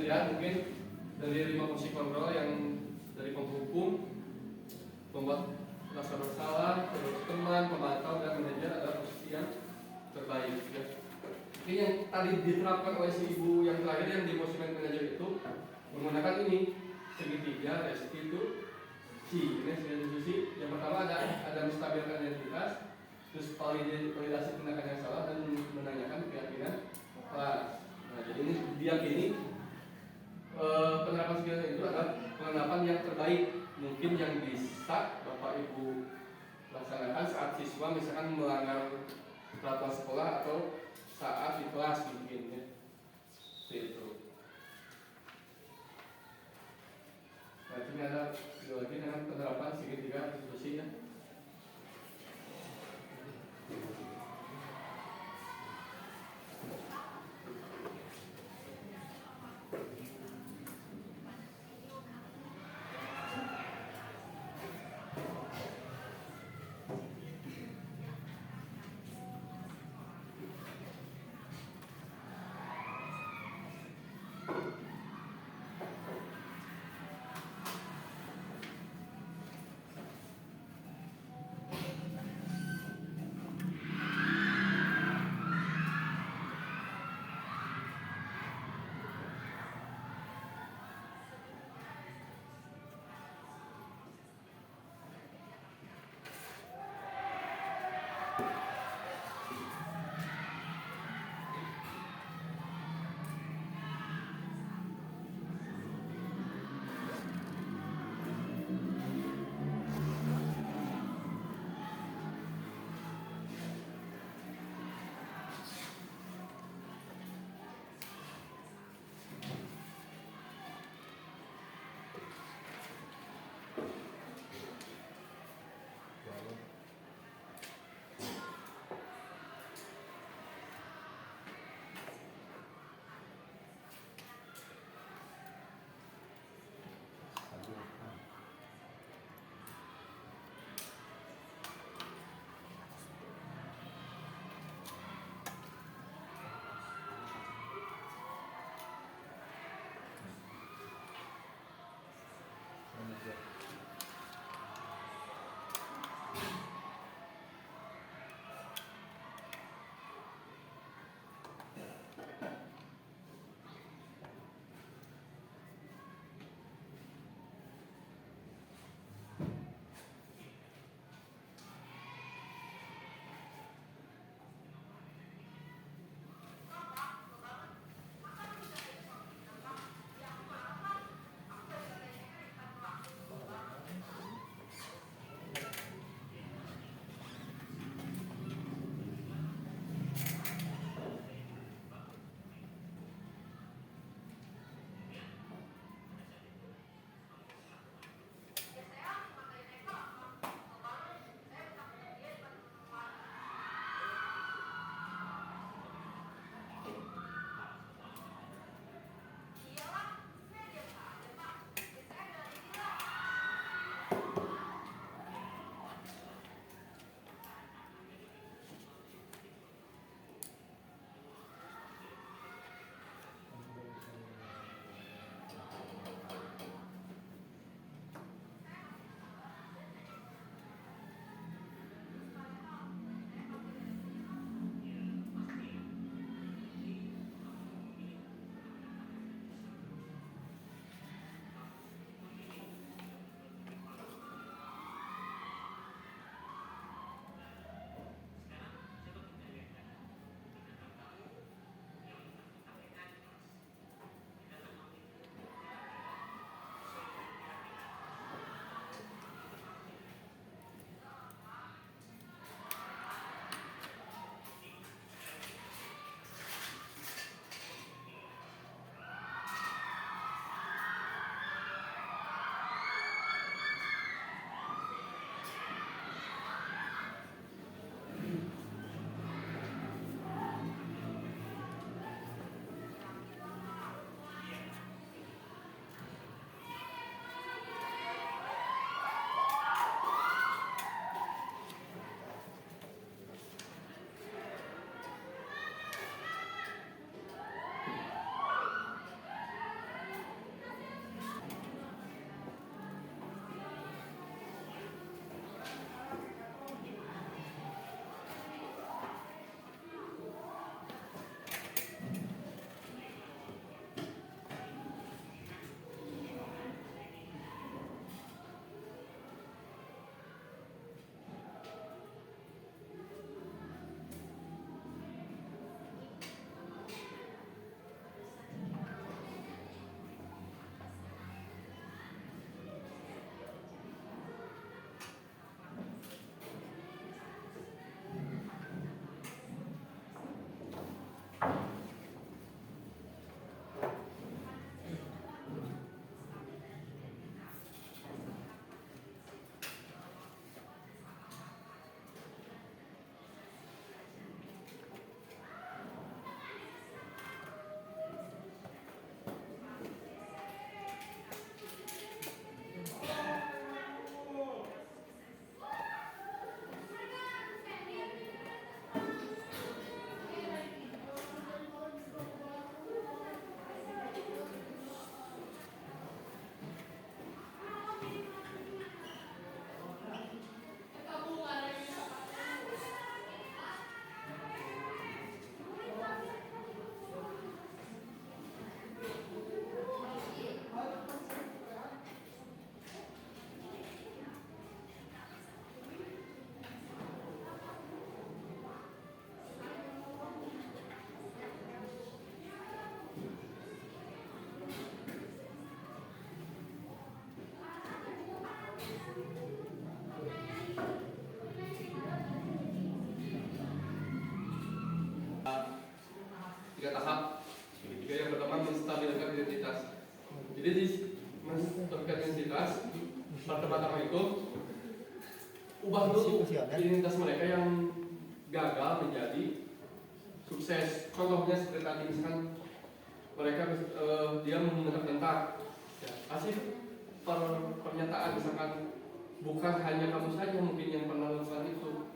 dilihat mungkin dari 5 fungsi kontrol yang dari penghukum, pembuat rasa bersalah, terus teman, pemantau dan manajer adalah posisi yang terbaik. Ya. Mungkin yang tadi diterapkan oleh si ibu yang terakhir yang di emotional manager itu menggunakan ini segitiga, resti itu ini sisi. Yang pertama ada menstabilkan identitas, terus validasi tindakan yang salah dan menanyakan keyakinan kelas. Nah, jadi ini diyakini penerapan skill itu adalah penerapan yang terbaik mungkin yang bisa Bapak Ibu laksanakan saat siswa misalkan melanggar peraturan sekolah atau saat di kelas mungkin ya. Seperti itu. Nah, ini ada lagi dengan penerapan segitiga diskusi ya. 3 tahap. Yang pertama menstabilkan identitas. Jadi di menstabilkan identitas pertama-tama itu ubah dulu identitas mereka yang gagal menjadi sukses. Contohnya seperti tadi misalkan mereka dia membentak-bentak, ya, kasih pernyataan misalkan bukan hanya kamu saja mungkin yang pernah melakukan itu,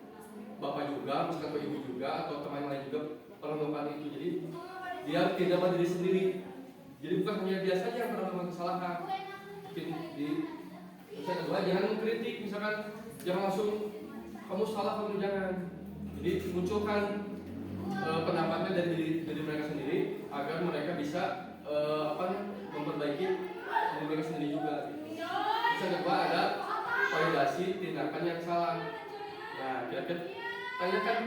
bapak juga, misalkan atau ibu juga atau teman lain juga pernah melakukan itu. Jadi dia tidak pada diri sendiri. Jadi bukan hanya dia saja yang pernah melakukan kesalahan. Mungkin di yang kedua jangan mengkritik, misalkan jangan langsung kamu salah, kamu jangan. Jadi munculkan pendapatnya dari mereka sendiri agar mereka bisa memperbaiki diri mereka sendiri juga. Terus yang kedua ada validasi tindakan yang salah. Nah, kira-kira tanyakan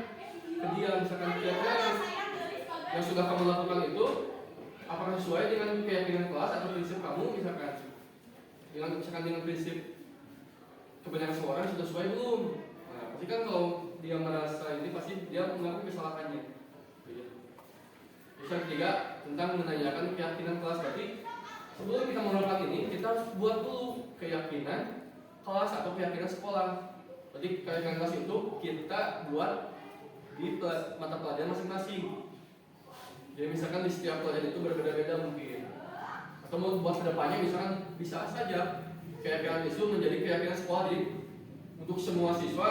ke dia, misalkan kira-kira yang sudah kamu lakukan itu apakah sesuai dengan keyakinan kelas atau prinsip kamu, misalkan dengan prinsip kebenaran seorang sudah sesuai belum? Nah, pasti kan kalau dia merasa ini pasti dia mengakui kesalahannya. Terus yang ketiga tentang menanyakan keyakinan kelas. Berarti sebelum kita menerapkan ini kita harus buat dulu keyakinan kelas atau keyakinan sekolah. Jadi keyakinan kelas itu kita buat di mata pelajaran masing-masing. Jadi misalkan di setiap pelajaran itu berbeda-beda mungkin. Atau mau buat kedepannya misalkan bisa saja keyakinan itu menjadi keyakinan sekolah. Jadi untuk semua siswa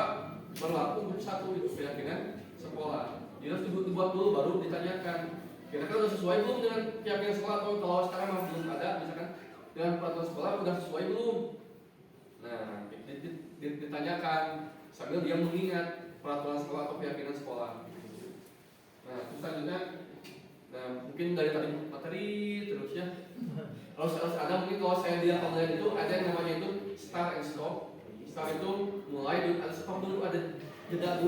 berlaku untuk satu itu keyakinan sekolah. Jadi harus dibuat dulu baru ditanyakan. Kira-kira sudah sesuai belum dengan keyakinan sekolah, atau kalau sekarang masih belum ada misalkan dengan peraturan sekolah sudah sesuai belum? Nah, ditanyakan sambil dia mengingat peraturan sekolah atau keyakinan sekolah. Nah, terus selanjutnya, nah mungkin dari tadi materi terus ya. Harus ada mungkin kalau saya lihat online itu ada yang namanya itu start and stop. Start itu mulai dulu, ada stop dulu, ada jeda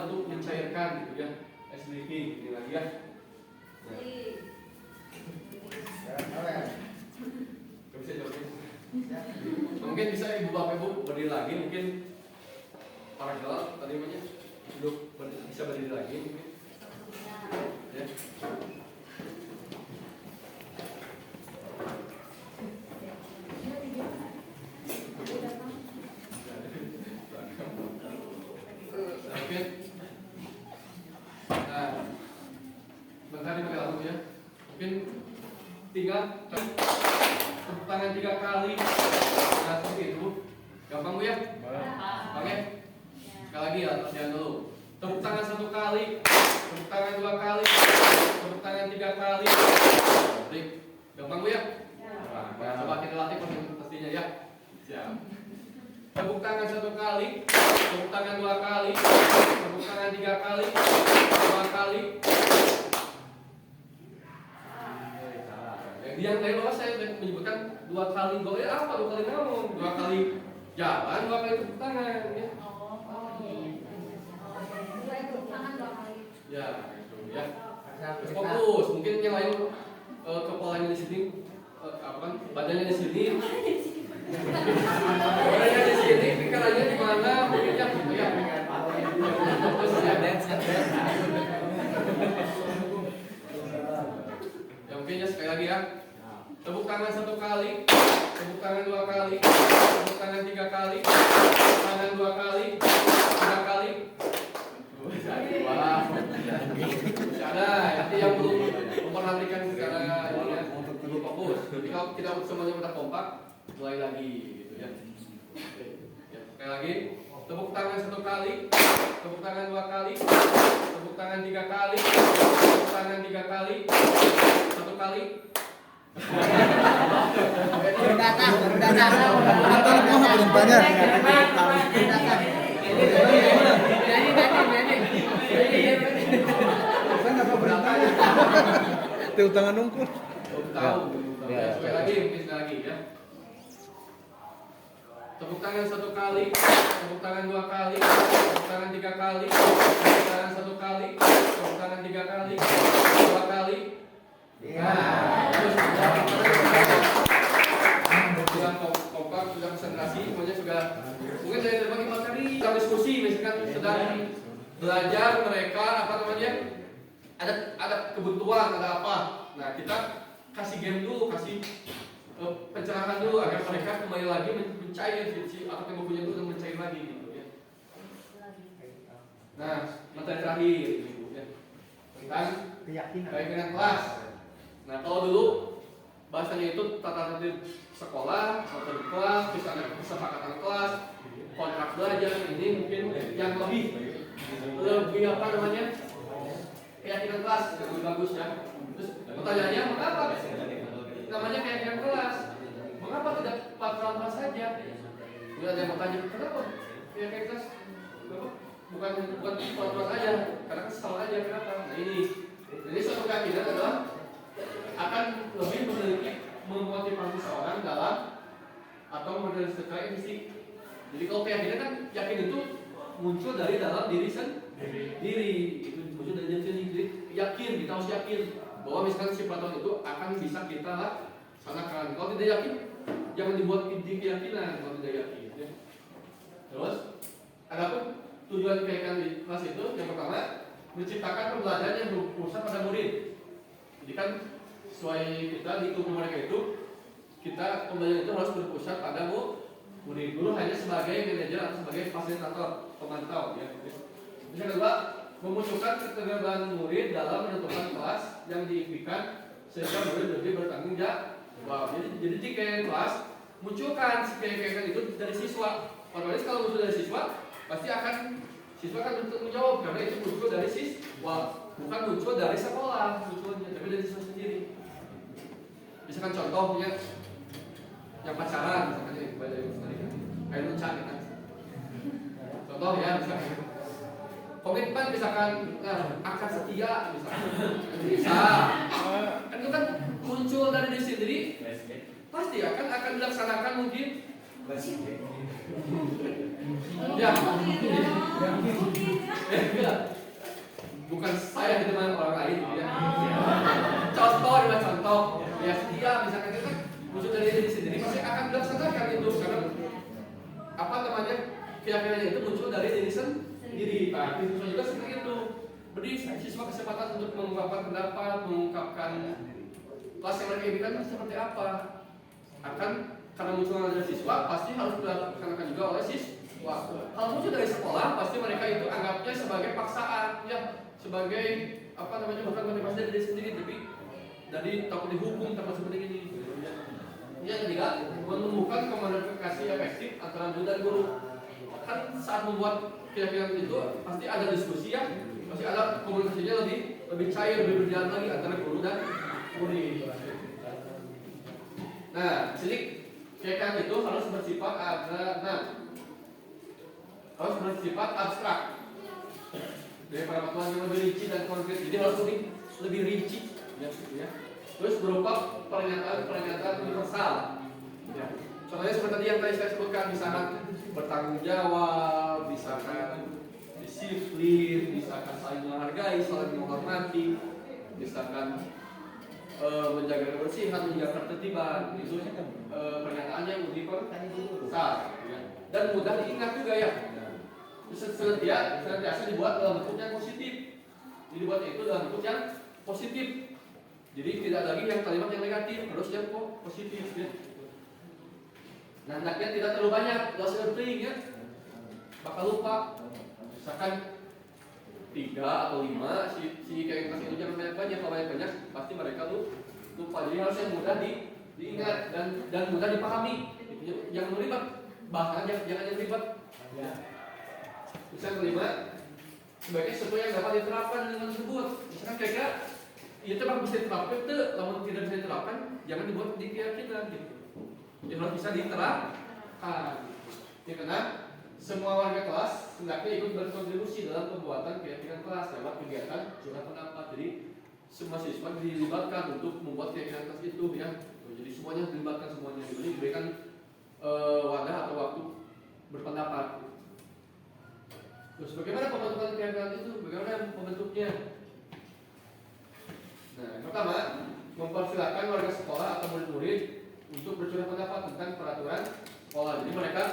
untuk mencairkan gitu ya. SBK ini lagi ya. Nah. Bisa jawabin. Mungkin bisa ibu bapak ibu berdiri lagi, mungkin para gelap tadi namanya duduk bisa berdiri lagi mungkin. Ya. Oke. Nah, bentar dipakai lagu ya. Mungkin tinggal tepuk tangan 3 kali. Nah, seperti itu. Gampang Bu ya? Oke. Sekali lagi ya, latihan dulu. Tepuk tangan 1 kali, tepuk tangan 2 kali, tepuk tangan 3 kali. Baik. Gampang Bu ya? Nah, coba kita latih pastinya ya. Siap. Tepuk tangan 1 kali, tepuk tangan 2 kali, tepuk tangan 3 kali, 2 kali. Yang tadi bahwa saya menyebutkan 2 kali gol apa? 2 kali ngomong, 2 kali jalan, 2 kali tepuk tangan ya. Ya, itu ya. Fokus, mungkin yang lain kepalanya di sini, apa kan? Badannya di sini. Badannya di sini, pikirannya di mana? Mungkin ya. Ya mungkin ya sekali lagi ya. Tepuk tangan 1 kali, tepuk tangan 2 kali, tepuk tangan 3 kali, tepuk tangan 2 kali, 3 kali. Wah, ada nanti yang belum memperhatikan secara ini ya, perlu fokus. Jadi kalau kita semuanya udah kompak, mulai lagi gitu ya. Oke, ya, sekali lagi, tepuk tangan 1 kali, tepuk tangan 2 kali, tepuk tangan 3 kali, tepuk tangan 3 kali, 1 kali. Baru datang. Nonton kok belum banyak. Tepuk tangan nungkur. Tahu. Sekali lagi, mungkin sekali lagi ya. Tepuk tangan 1 kali, tepuk tangan 2 kali, tepuk tangan 3 kali, tepuk tangan 1 kali, tepuk tangan 3 kali, 2 kali. Nah, terus sudah kompak, sudah konsentrasi, semuanya sudah. Mungkin dari berbagai materi, kita diskusi, misalkan sedang belajar mereka apa namanya ada kebutuhan, ada apa. Nah, kita kasih game dulu, kasih pencerahan dulu agar mereka kembali lagi mencair atau yang mempunyai dulu dan mencair lagi gitu ya. Nah, materi terakhir gitu ya. Tentang keyakinan kelas. Nah, kalau dulu bahasanya itu tata tertib sekolah, tata tertib kelas, kesepakatan kelas, kontrak belajar. Ini mungkin yang lebih apa namanya? Keyakinan kelas yang lebih bagus ya. Terus pertanyaannya mengapa namanya keyakinan kelas? Mengapa tidak peraturan kelas saja? Kemudian ada yang bertanya, kenapa keyakinan kelas? Kenapa? Bukan peraturan saja, karena kan sama aja. Kenapa? Nah ini suatu keyakinan adalah akan lebih memiliki memotivasi seorang dalam atau mendefinisikan misi. Jadi kalau keyakinan kan yakin itu muncul dari dalam diri sendiri, itu muncul dari diri sendiri. Yakin, kita harus yakin bahwa misalkan si peraturan itu akan bisa kita laksanakan. Kalau tidak yakin, jangan dibuat keyakinan kalau tidak yakin. Ya. Terus, adapun tujuan keyakinan di kelas itu yang pertama menciptakan pembelajaran yang berpusat pada murid. Jadi kan sesuai kita di ilmu mereka itu, kita pembelajaran itu harus berpusat pada murid. Guru hanya sebagai manajer atau sebagai fasilitator, pemantau. Ya. Yang kedua, memunculkan keterlibatan murid dalam menentukan kelas yang diimpikan sehingga murid lebih bertanggung jawab. Jadi jika kelas munculkan keyakinan itu dari siswa. Otomatis kalau muncul dari siswa, pasti siswa akan bertanggung jawab karena itu muncul dari siswa, bukan muncul dari sekolah munculnya, tapi dari siswa sendiri. Misalkan contohnya yang pacaran, misalkan ini kepada yang tadi kayak lucu kan. Contoh ya, misalkan komitmen misalkan akan setia misalkan bisa kan itu kan muncul dari diri sendiri, pasti akan dilaksanakan mungkin ya bukan saya di teman orang lain ya. Contoh ya setia misalkan itu kan muncul dari diri sendiri, pasti akan dilaksanakan itu karena apa namanya keyakinannya itu muncul dari diri sendiri. Nah, siswa juga seperti itu. Beri siswa kesempatan untuk mengungkapkan pendapat, mengungkapkan kelas yang mereka impikan seperti apa. Akan karena muncul dari siswa, pasti harus dilaksanakan juga oleh siswa. Kalau muncul dari sekolah, pasti mereka itu anggapnya sebagai paksaan, ya, sebagai apa namanya bukan motivasi dari diri sendiri, tapi dari takut dihukum, takut seperti ini. Yang ketiga, menemukan komunikasi efektif antara murid dan guru. Kan saat membuat keyakinan itu pasti ada diskusi ya, pasti ada komunikasinya lebih cair, lebih berjalan lagi antara guru dan murid. Nah, jadi keyakinan itu harus bersifat harus bersifat abstrak. Dari pengetahuan yang lebih rinci dan konkret, jadi harus lebih rinci, ya. Terus berupa pernyataan universal. Ya. Contohnya seperti tadi yang tadi saya sebutkan, misalkan bertanggung jawab, misalkan disiplin, misalkan saling menghargai, saling menghormati, misalkan menjaga kebersihan, menjaga ketertiban, itu pernyataannya yang universal, ya. Dan mudah diingat juga ya. Senantiasa dibuat dalam bentuk yang positif. Dibuat itu dalam bentuk yang positif. Jadi tidak lagi yang kalimat yang negatif, harus yang positif. Ya. Nah, hendaknya tidak terlalu banyak, dosa penting ya. Bakal lupa. Misalkan 3 atau 5 si kayak kelas itu jangan banyak, kalau banyak pasti mereka lupa. Jadi harus yang mudah diingat dan mudah dipahami. Jangan ribet, bahkan jangan yang ribet. Ya. Misalkan 5, sebagai sesuatu yang dapat diterapkan dengan tersebut. Misalkan kira-kira itu memang bisa diterapkan, namun tidak bisa diterapkan, jangan dibuat di keyakinan gitu. Jadi harus bisa diterapkan. Ya, karena semua warga kelas hendaknya ikut berkontribusi dalam pembuatan keyakinan kelas lewat kegiatan curhat pendapat. Jadi semua siswa dilibatkan untuk membuat keyakinan kelas itu ya. Jadi semuanya dilibatkan, semuanya diberikan wadah atau waktu berpendapat. Terus bagaimana pembentukan keyakinan itu? Bagaimana pembentuknya? Nah, pertama, mempersilakan warga sekolah atau murid-murid untuk bercurah pendapat tentang peraturan sekolah. Jadi mereka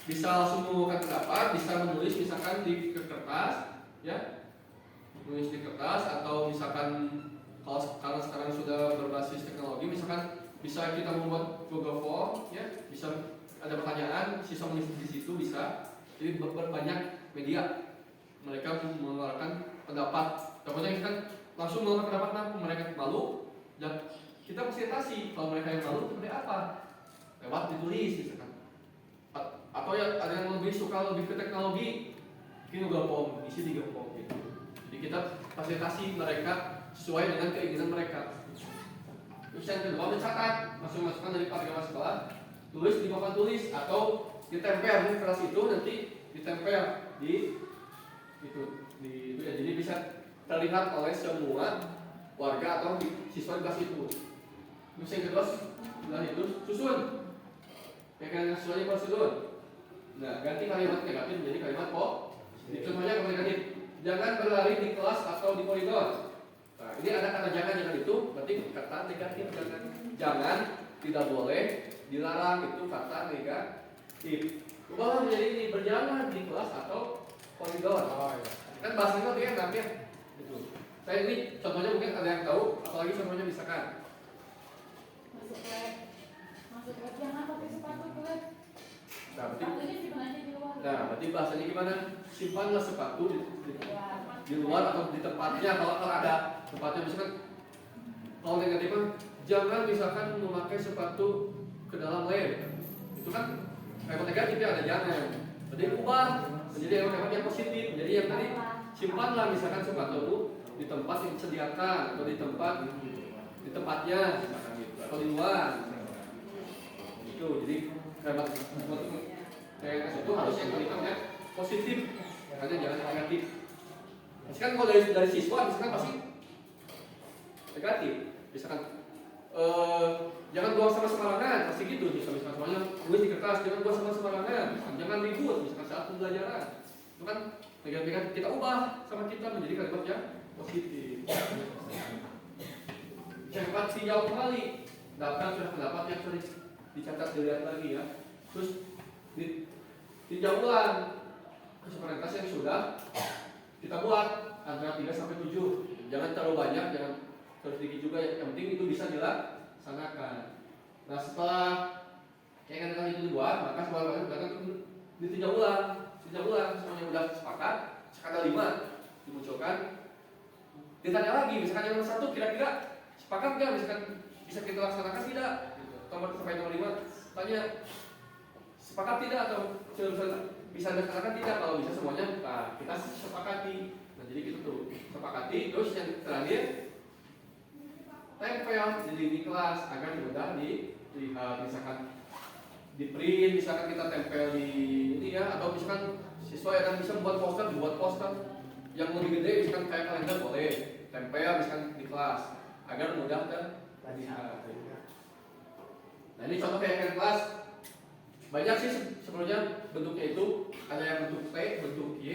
bisa langsung mengemukakan pendapat, bisa menulis misalkan di kertas, ya, nulis di kertas, atau misalkan kalau karena sekarang sudah berbasis teknologi, misalkan bisa kita membuat Google Form, ya, bisa ada pertanyaan, siswa menulis di situ bisa. Jadi banyak media mereka mengeluarkan pendapat. Contohnya kan langsung mengeluarkan pendapat, mereka malu, dan kita fasilitasi kalau mereka yang malu seperti apa, lewat ditulis misalkan. Atau ya ada yang lebih suka lebih ke teknologi, mungkin Google Form, isi di Google Form gitu. Jadi kita fasilitasi mereka sesuai dengan keinginan mereka. Terus yang kedua, mencatat, masukkan dari paragraf sekolah, tulis di papan tulis atau ditempel di kelas itu, nanti ditempel di itu ya, jadi bisa terlihat oleh semua warga atau siswa di kelas itu. Terus yang kedua, setelah itu susun, kayak sesuai prosedur. Nah, ganti kalimat negatif menjadi kalimat positif. Contohnya kalimat negatif, jangan berlari di kelas atau di koridor. Nah, ini ada kata jangan itu, berarti kata negatif. Jangan, tidak boleh, dilarang, itu kata negatif. Ubah menjadi ini, berjalan di kelas atau koridor. Kan bahasanya lebih enak ya. Gitu. Saya ini contohnya mungkin ada yang tahu, apalagi contohnya misalkan masuk lab jangan pakai sepatu ke lab. Nah, Sepatunya simpan aja di luar. nah, berarti bahasanya gimana? Simpanlah sepatu di luar atau di tempatnya, kalau ada tempatnya. Misalkan kalau negatifnya, jangan misalkan memakai sepatu ke dalam lab. Itu kan kalimat negatif ya, ada jangan. Jadi ubah menjadi kalimat yang positif. Jadi yang tadi, simpanlah misalkan sepatu di tempat yang disediakan, atau di tempatnya misalkan gitu, atau di luar. Itu jadi kalimat itu harus yang kalimatnya positif, karena jangan negatif. Misalkan kalau dari siswa, misalkan pasti negatif. Misalkan jangan buang sama sembarangan, pasti gitu. Misalkan semuanya tulis di kertas, jangan buang sama sembarangan. Jangan ribut, misalkan saat pembelajaran. Itu kan negatif, kita ubah sama kita menjadi kalimat yang positif. Yang keempat, tinjau kembali. Daftar sudah pendapat yang sudah dicatat, dilihat lagi ya. Terus ditinjau ulang kesepakatan yang sudah kita buat antara 3 sampai 7. Jangan terlalu banyak, jangan terlalu sedikit juga. Yang penting itu bisa dilaksanakan. Nah, setelah keinginan itu dibuat, maka semuanya ditinjau ulang. Semuanya sudah sepakat, sekadar 5 dimunculkan. Ditanya lagi, misalkan yang nomor 1 kira-kira sepakat nggak? Misalkan bisa kita laksanakan tidak? Nomor sampai nomor 5 tanya sepakat tidak atau bisa dilaksanakan tidak? Kalau bisa semuanya, nah, kita sepakati. Nah, jadi gitu tuh, sepakati. Terus yang terakhir, tempel di dinding kelas agar mudah dilihat. Misalkan di print, misalkan kita tempel di ini ya, atau misalkan siswa yang bisa membuat poster, dibuat poster yang lebih gede, misalkan kayak kalender boleh tempel misalkan di kelas agar mudah terlihat. Nah, ini contoh kayak kelas. Banyak sih sebenarnya bentuknya itu, ada yang bentuk T, bentuk Y,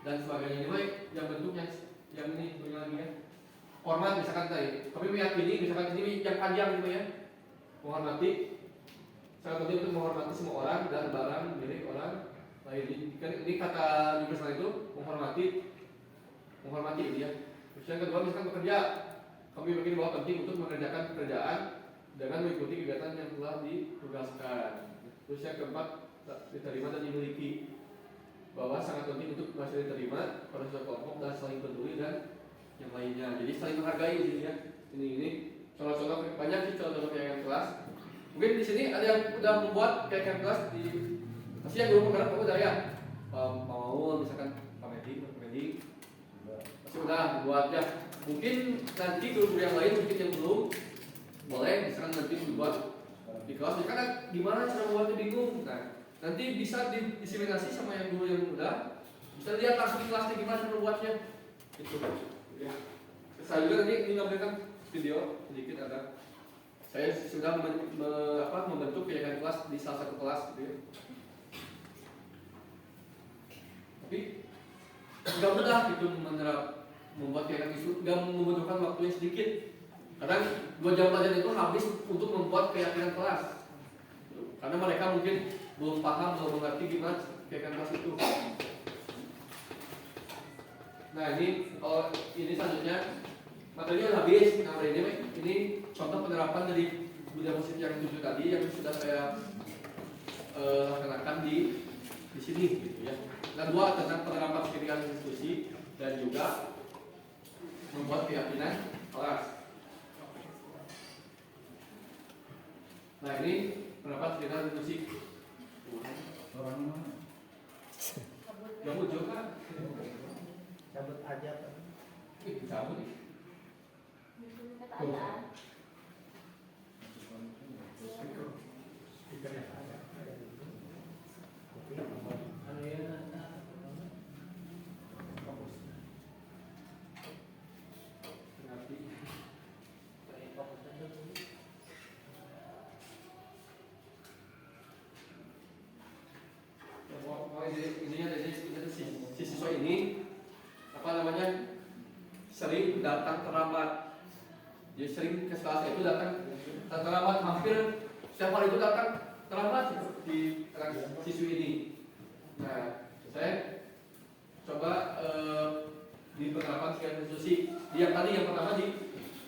dan sebagainya. Ini yang bentuk yang ini punya lagi ya. Format misalkan tadi, kami meyakini misalkan ini yang panjang gitu ya. Menghormati, sangat penting untuk menghormati semua orang dan barang milik orang lain. Ini kata universal itu menghormati itu ya. Terus yang kedua misalkan bekerja, kami begini bahwa penting untuk mengerjakan pekerjaan dengan mengikuti kegiatan yang telah ditugaskan. Terus yang keempat, diterima dan dimiliki, bahwa sangat penting untuk merasa diterima pada suatu kelompok dan saling peduli dan yang lainnya. Jadi saling menghargai ini ya. Ini contoh-contoh banyak sih contoh-contoh kayak kelas. Mungkin di sini ada yang udah membuat kayak kelas di pasti yang belum pernah kamu udah ya. Mau misalkan komedi pasti udah buat ya. Mungkin nanti guru yang lain mungkin yang belum boleh misalkan nanti dibuat di kelas. Misalkan gimana cara membuatnya bingung. Nah, nanti bisa didiseminasi sama yang guru yang udah. Bisa lihat langsung di kelasnya gimana cara membuatnya. Itu. Ya. Saya juga nanti menyampaikan video sedikit ada. Saya sudah membentuk kegiatan kelas di salah satu kelas gitu ya. Tapi nggak mudah gitu membuat kegiatan itu, nggak membutuhkan waktu yang sedikit. Kadang 2 jam pelajaran itu habis untuk membuat kegiatan kelas. Karena mereka mungkin belum paham, belum mengerti gimana kegiatan kelas itu. Nah ini kalau ini selanjutnya materinya udah habis. Nah ini contoh penerapan dari budaya musik yang 7 tadi yang sudah saya laksanakan di sini gitu ya. Nah, 2 tentang penerapan kritikan institusi dan juga membuat keyakinan kelas. Nah ini penerapan kritikan institusi. Gabut juga. Cabut aja Pak. Cabut nih. Keadaan. Intinya dari si siswa ini apa namanya sering datang terlambat. Dia sering ke kelas itu datang terlambat, hampir setiap hari itu datang terlambat di siswi ini. Nah, saya coba di penerapan sekian institusi. Yang tadi yang pertama di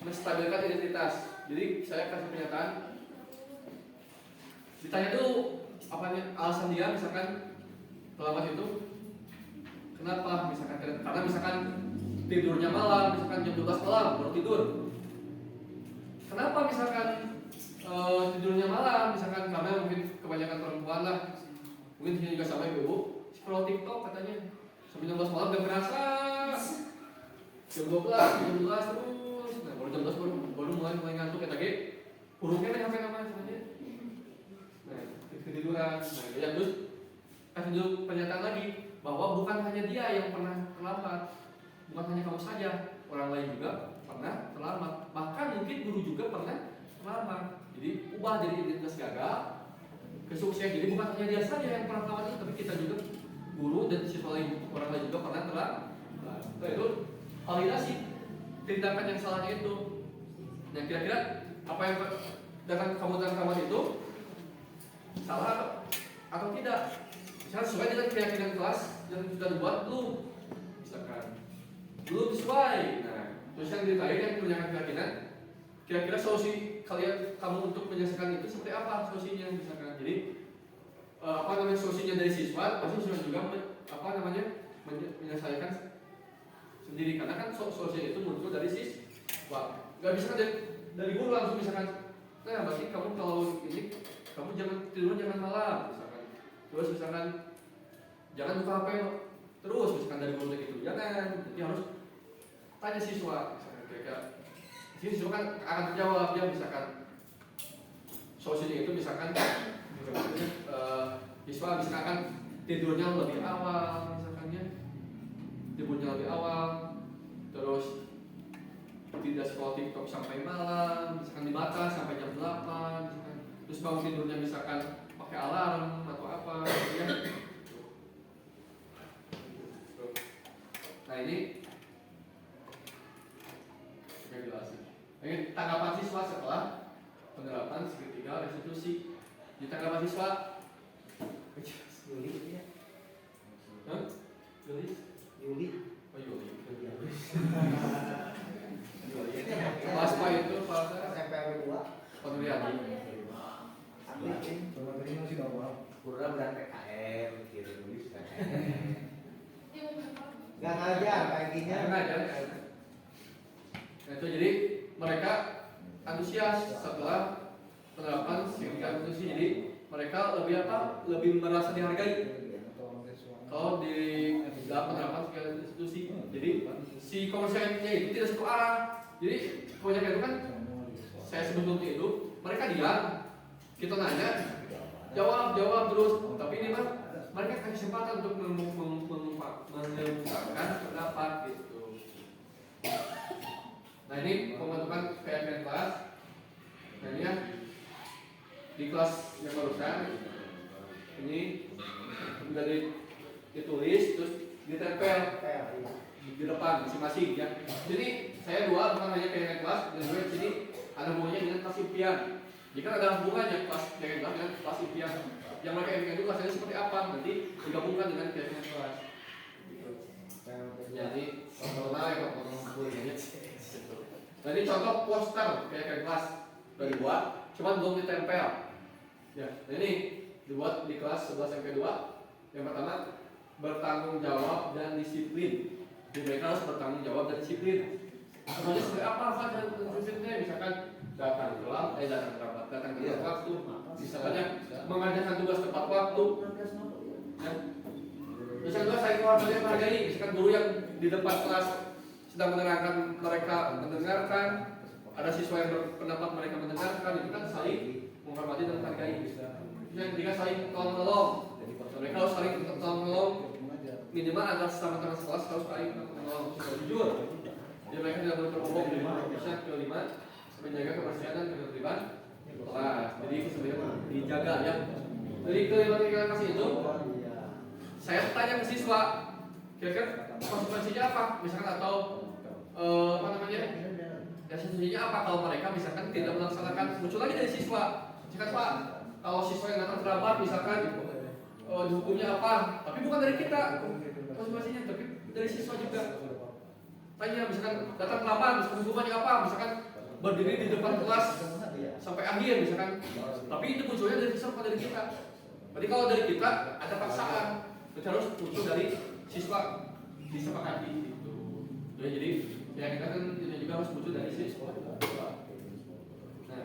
menstabilkan identitas. Jadi saya kasih pernyataan. Ditanya dulu apa alasan dia misalkan terlambat itu kenapa, misalkan karena misalkan tidurnya malam, misalkan jam 12 malam baru tidur. Kenapa misalkan tidurnya malam, misalkan karena mungkin kebanyakan perempuan lah, mungkin juga sama ibu scroll TikTok katanya sampai jam 12 malam gak kerasa, jam 12 terus, nah baru jam 12 baru mulai ngantuk kayak tadi, hurufnya nih apa namanya sebenarnya, nah ketiduran, nah ya terus kasih dulu pernyataan lagi bahwa bukan hanya dia yang pernah terlambat, bukan hanya kamu saja, orang lain juga pernah terlambat, bahkan mungkin guru juga pernah terlambat. Jadi ubah jadi identitas gagal ke sukses. Jadi bukan hanya dia saja yang pernah terlambat, tapi kita juga guru dan siswa lain, orang lain juga pernah terlambat. Nah, itu validasi tindakan yang salahnya itu. Nah kira-kira apa yang dengan kamu terlambat itu salah atau tidak? Misalnya sesuai dengan keyakinan kelas yang sudah dibuat belum, misalkan belum sesuai. Nah, terus yang ditanya yang punya keyakinan, kira-kira solusi kamu untuk menyelesaikan itu seperti apa solusinya, misalkan. Jadi apa namanya solusinya dari siswa, pasti siswa juga menyelesaikan sendiri, karena kan solusi itu muncul dari siswa. Gak bisa kan dari guru langsung misalkan. Nah, berarti kamu kalau ini kamu jangan malam, misalkan. Terus misalkan jangan buka HP terus, misalkan dari guru gitu, jangan. Jadi harus tanya siswa, misalkan kira-kira siswa kan akan terjawab dia, misalkan solusinya itu misalkan siswa misalkan tidurnya lebih awal, misalkan ya tidurnya lebih awal, terus tidak scroll TikTok sampai malam, misalkan dibatas sampai jam 8, misalkan. Terus bangun tidurnya misalkan pakai alarm atau apa, ya. Nah ini saya jelasin. Ini tanggapan siswa setelah penerapan segitiga restitusi. Di tanggapan siswa, Yuli itu ya. Yuli, Yuli. oh Yuli. Pas Pak itu Pak SMP 2. Peneriani. Kurang bulan PKM, kirim nulis PKM. Gak ngajar paginya. Nah itu jadi mereka antusias setelah penerapan segitiga restitusi. Jadi mereka lebih merasa dihargai kalau di dalam penerapan segitiga restitusi. Jadi si komersialnya itu tidak satu arah. Jadi kebanyakan itu kan saya sebelum itu mereka diam, kita nanya jawab terus, tapi ini mah mereka kasih kesempatan untuk mengungkapkan pendapat gitu. Nah ini pembentukan keyakinan kelas. Nah ini ya di kelas yang barusan ini sudah ditulis terus ditempel di depan masing-masing ya. Jadi saya bukan hanya keyakinan kelas, dan juga di sini ada hubungannya dengan kelas impian. Jika ada hubungannya kelas keyakinan kelas dengan kelas impian, yang mereka inginkan itu kelasnya seperti apa, nanti digabungkan dengan keyakinan kelas. Gitu. Jadi kontrolnya ya kontrolnya. Nah ini contoh poster kayak kelas udah dibuat, cuman belum ditempel. Ya, nah ini dibuat di kelas 11 yang kedua. Yang pertama bertanggung jawab dan disiplin. Jadi mereka harus bertanggung jawab dan disiplin. Semuanya seperti apa dan disiplinnya? Misalkan datang terlambat, datang tepat waktu. Misalnya mengerjakan tugas tepat waktu. Ya. Misalkan juga saya keluar dari menghargai. Misalkan guru yang di depan kelas sedang menerangkan mereka mendengarkan, ada siswa yang berpendapat mereka mendengarkan, itu kan saling menghormati dan menghargai. Yang ketiga saling tolong menolong. Mereka harus saling tolong menolong. Minimal ada sama-sama sekelas harus saling menolong. Jujur. Jadi mereka tidak boleh berbohong. Bisa kelima menjaga kebersihan dan ketertiban kelas. Jadi itu sebenarnya dijaga ya. Jadi kelima yang kita kasih itu, saya tanya ke siswa, kira-kira konsekuensinya apa? Misalkan atau apa namanya? Ya sesungguhnya apa kalau mereka misalkan tidak melaksanakan, muncul lagi dari siswa. Misalkan Pak, kalau siswa yang datang terlambat misalkan dihukumnya apa? Tapi bukan dari kita konsekuensinya, tapi dari siswa juga. Tanya misalkan datang terlambat, misalkan hukumannya apa? Misalkan berdiri di depan kelas sampai akhir misalkan. Tapi itu munculnya dari siswa bukan dari kita. Berarti kalau dari kita ada paksaan, itu harus muncul dari siswa disepakati gitu. Jadi ya kita kan juga harus muncul dari siswa. Nah,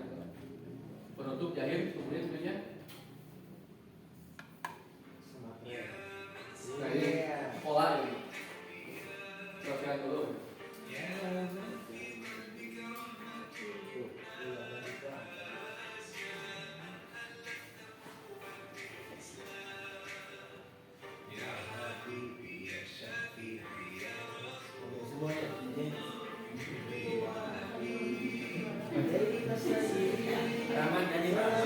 penutup di akhir kemudian sebenarnya. Nah ini pola ini. Selesaikan dulu. Rahman nyanyi Rahman.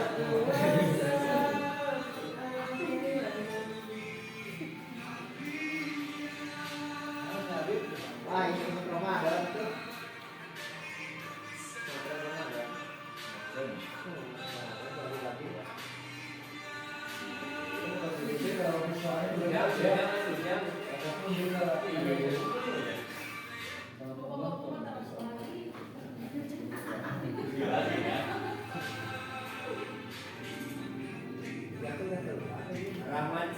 Ah, ini Ramadan tuh. Rahmat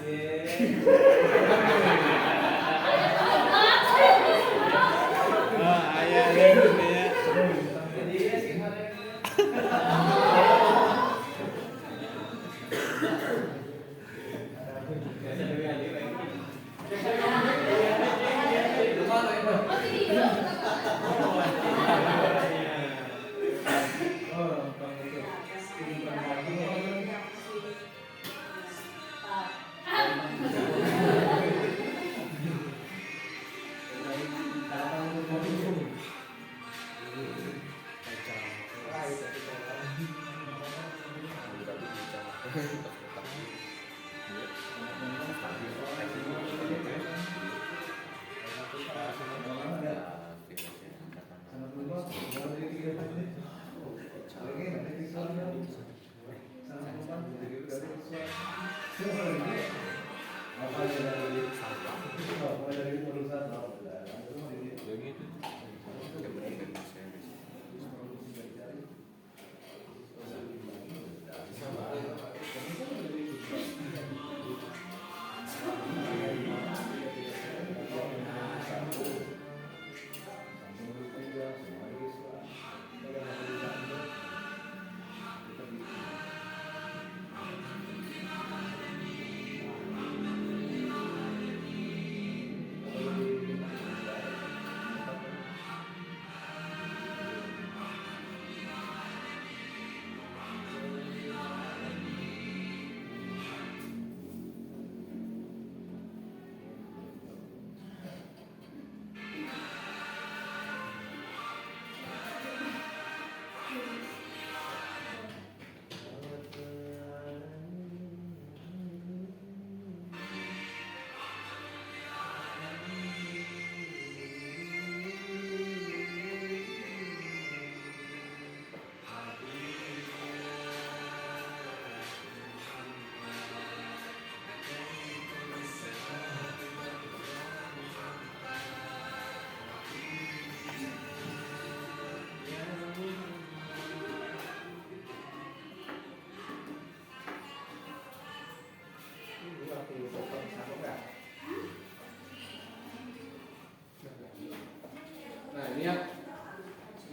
ini ya.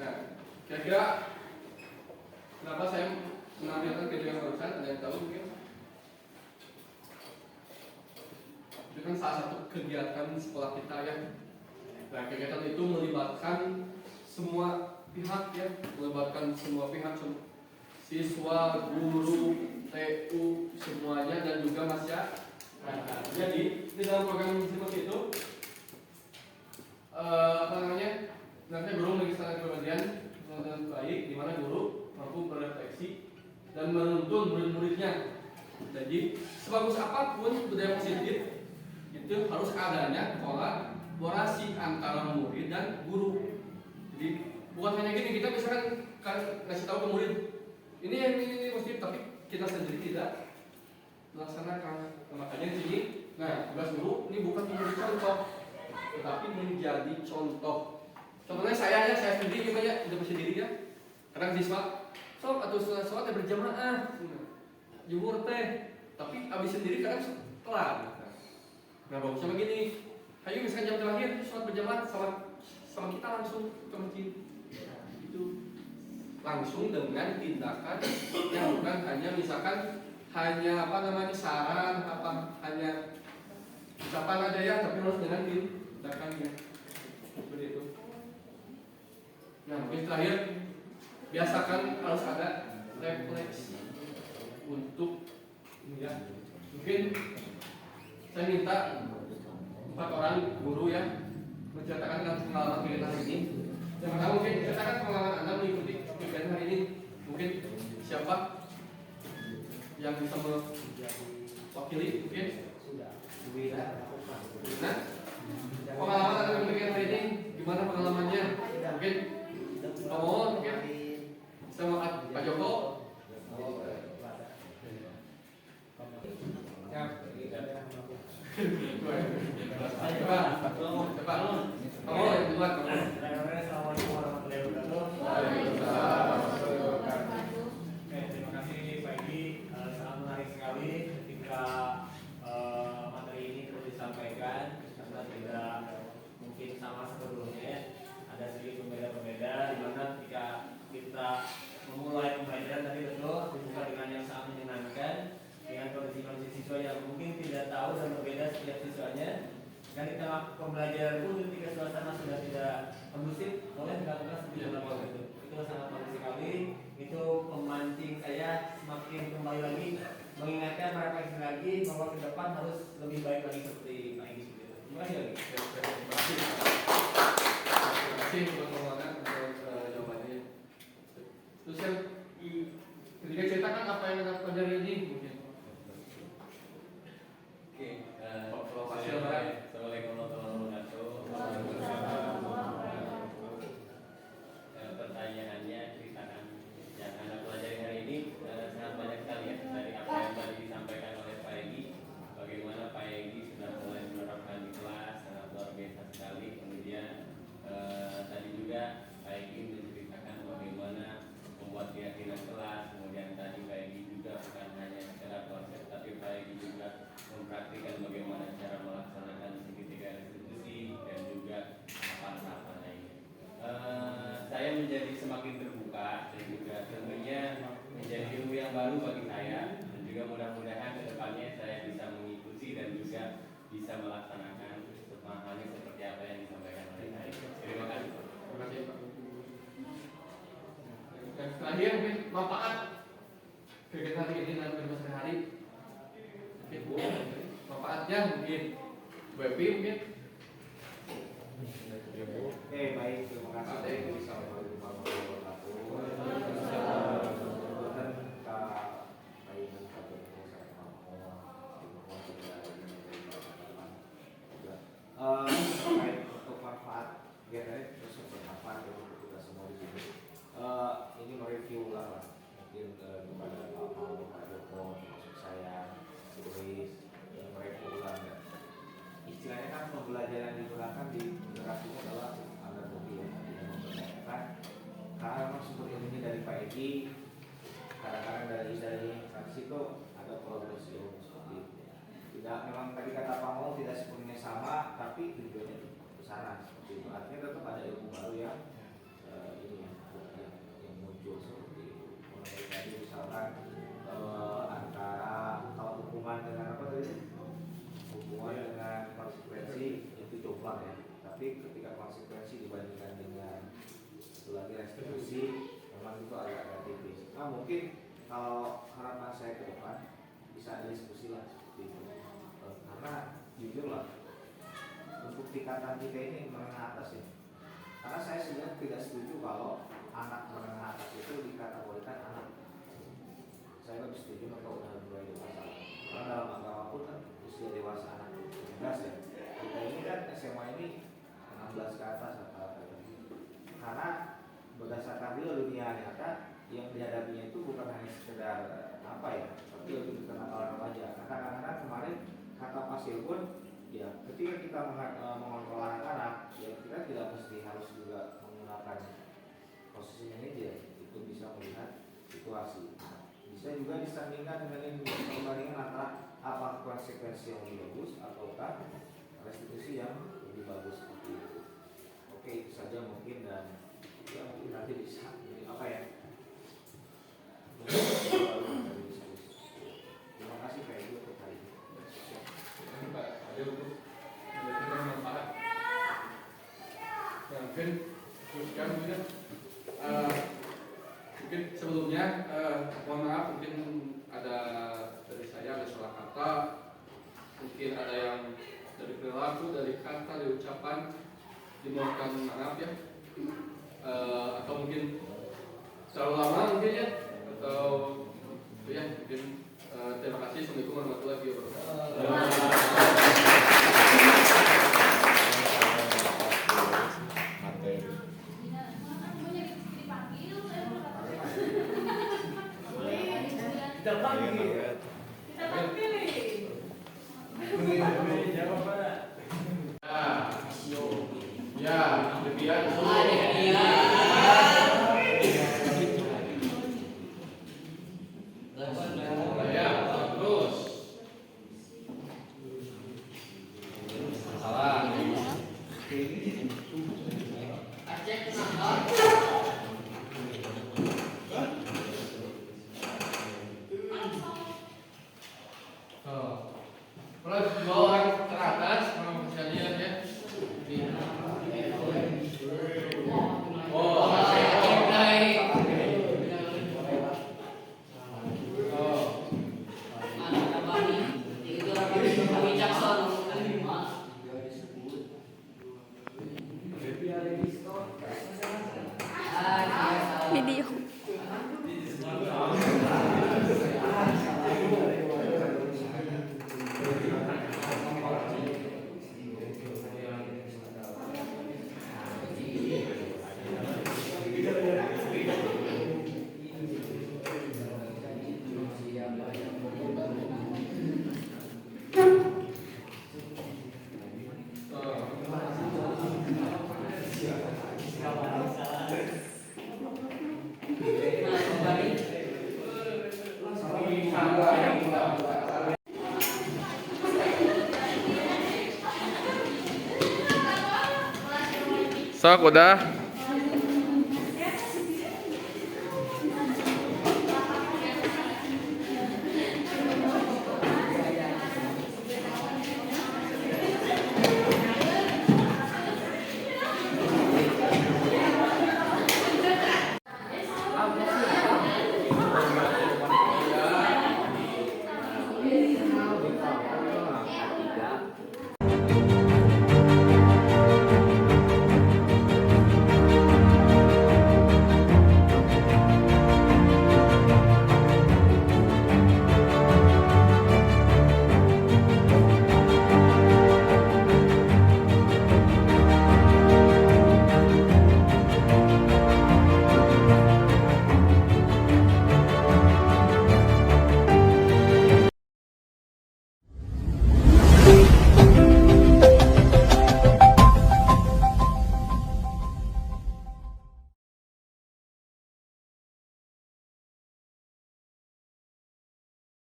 Nah, kira-kira kenapa saya menampilkan video yang barusan? Ada yang tahu mungkin? Itu kan salah satu kegiatan sekolah kita ya. Nah, kegiatan itu melibatkan semua pihak ya, melibatkan semua pihak, siswa, guru, TU, semuanya dan juga masyarakat. Jadi di dalam program seperti itu, nanti guru mengisahkan kepribadian dengan baik, di mana guru mampu berefleksi dan menuntun murid-muridnya. Jadi sebagus apapun budaya positif itu harus adanya kolaborasi antara murid dan guru. Jadi bukan hanya gini, kita misalkan kasih tahu ke murid ini positif, tapi kita sendiri tidak melaksanakan. Makanya di sini, nah tugas guru ini bukan menjadi contoh, tetapi menjadi contoh. Contohnya saya sendiri gimana hidup sendiri ya. Kadang siswa, sob atau sholat berjamaah, jumur teh, tapi abis sendiri kadang telat. Nah bagus sama gini, ayo misalkan jam terakhir sholat berjamaah sama kita langsung ke masjid. Itu langsung dengan tindakan yang bukan hanya misalkan hanya saran hanya ucapan aja ya, tapi harus dengan tindakannya. Seperti itu. Nah mungkin terakhir, biasakan harus ada refleksi untuk ya. Mungkin saya minta 4 orang guru ya menceritakan tentang pengalaman kegiatan hari ini. Yang pertama mungkin ceritakan pengalaman Anda mengikuti kegiatan hari ini. Mungkin siapa yang bisa mewakili? Mungkin nah, pengalaman Anda mengikuti kegiatan hari ini gimana pengalamannya? Mungkin Pak mungkin sama Pak Joko. Coba yang duluan. Assalamualaikum warahmatullahi wabarakatuh. Terima kasih Pak Egi. Sangat menarik sekali ketika materi ini terus disampaikan, karena tidak mungkin sama sebelumnya. Ada sedikit berbeda-berbeda, di mana ketika kita memulai pembelajaran tadi betul dibuka dengan yang sangat menyenangkan, dengan kondisi-kondisi siswa yang mungkin tidak tahu dan berbeda setiap siswanya. Dan di tengah pembelajaran pun ketika suasana sudah tidak kondusif, boleh dilakukan seperti itu. Itu sangat bagus sekali. Itu memancing saya semakin kembali lagi mengingatkan merefleksi lagi bahwa ke depan harus lebih baik lagi seperti Pak Egi. Terima kasih lagi. Terima kasih untuk pengalaman untuk jawabannya. Terus yang ketika ceritakan apa yang Anda pelajari ini mungkin. Oke, Assalamualaikum warahmatullahi wabarakatuh. Pertanyaannya ceritakan yang Anda pelajari hari ini sangat banyak sekali ya, dari apa yang tadi disampaikan oleh Pak Egi. Bagaimana Pak Egi sudah mulai menerapkan di kelas, sangat luar biasa sekali. Kemudian tadi juga Pak Egi menceritakan bagaimana membuat keyakinan kelas. Kemudian tadi Pak Egi juga bukan hanya sekedar konsep, tapi Pak Egi juga mempraktikkan bagaimana cara melaksanakan segitiga institusi dan juga tahapan-tahapan lainnya. Saya menjadi semakin terbuka dan juga tentunya menjadi ilmu yang baru bagi saya, dan juga mudah-mudahan kedepannya saya bisa mengikuti dan juga bisa melaksanakan pemahamannya seperti apa yang disampaikan oleh saya. Terima kasih. Terima kasih Pak. Dan terakhir mungkin manfaat kegiatan ini dalam kehidupan sehari-hari. Mungkin Bu, manfaatnya mungkin WP mungkin. Oke, baik. Terima kasih. Assalamualaikum warahmatullahi terkait untuk manfaat GRE terus bermanfaat untuk kita semua di sini. Ini mereview ulang lah, mungkin kepada Pak Mau, Pak Joko, maksud saya, Luis, mereview ulang ya. Istilahnya kan pembelajaran yang digunakan di generasi ini adalah analogi ya, yang mempertanyakan karena memang sumber ilmunya dari Pak Egi, kadang-kadang dari fraksi itu ada progres ilmu seperti itu. Tidak, memang tadi kata Pak Mau tidak sepenuhnya sama, tapi tujuannya itu sana seperti itu. Artinya tetap ada ilmu baru yang ini yang muncul seperti itu. Mulai tadi misalkan antara kalau hukuman dengan apa tadi? Hukuman dengan konsekuensi itu jomplang ya. Tapi ketika konsekuensi dibandingkan dengan lagi restitusi, memang itu agak tipis. Nah mungkin kalau harapan saya ke depan bisa ada diskusi lah seperti itu. Karena jujur lah, untuk tingkatan kita ini menengah atas ya. Karena saya sebenarnya tidak setuju kalau anak menengah atas itu dikategorikan anak. Saya lebih setuju kalau udah mulai dewasa. Karena dalam agama pun kan usia dewasa anak 17 ya. Kita ini kan SMA ini 16 ke atas rata-rata. Karena berdasarkan real dunia nyata yang dihadapinya itu bukan hanya sekedar apa ya, tapi lebih kenakalan remaja. Nah, kadang-kadang kemarin kata pasir pun ya ketika kita mengontrol anak-anak ya kita tidak mesti harus juga menggunakan posisi manajer, itu bisa melihat situasi. Bisa juga disandingkan dengan perbandingan antara apa konsekuensi yang lebih bagus ataukah restitusi yang lebih bagus seperti itu. Oke, itu saja mungkin, dan ya mungkin nanti bisa jadi apa ya, terima kasih Pak Ibu untuk hari ini. Ini Pak ada untuk memberikan manfaat. Ya, mungkin teruskan mungkin sebelumnya mohon maaf, mungkin ada dari saya ada salah kata, mungkin ada yang dari perilaku, dari kata, dari ucapan dimohonkan maaf ya, atau mungkin terlalu lama mungkin ya, atau ya mungkin terima kasih. Assalamualaikum warahmatullahi wabarakatuh. Kita panggil. Ya, demikian. Ya, terus. Salah. Terus bawa ke atas, mau bisa lihat ya. Oh, video. Sok udah.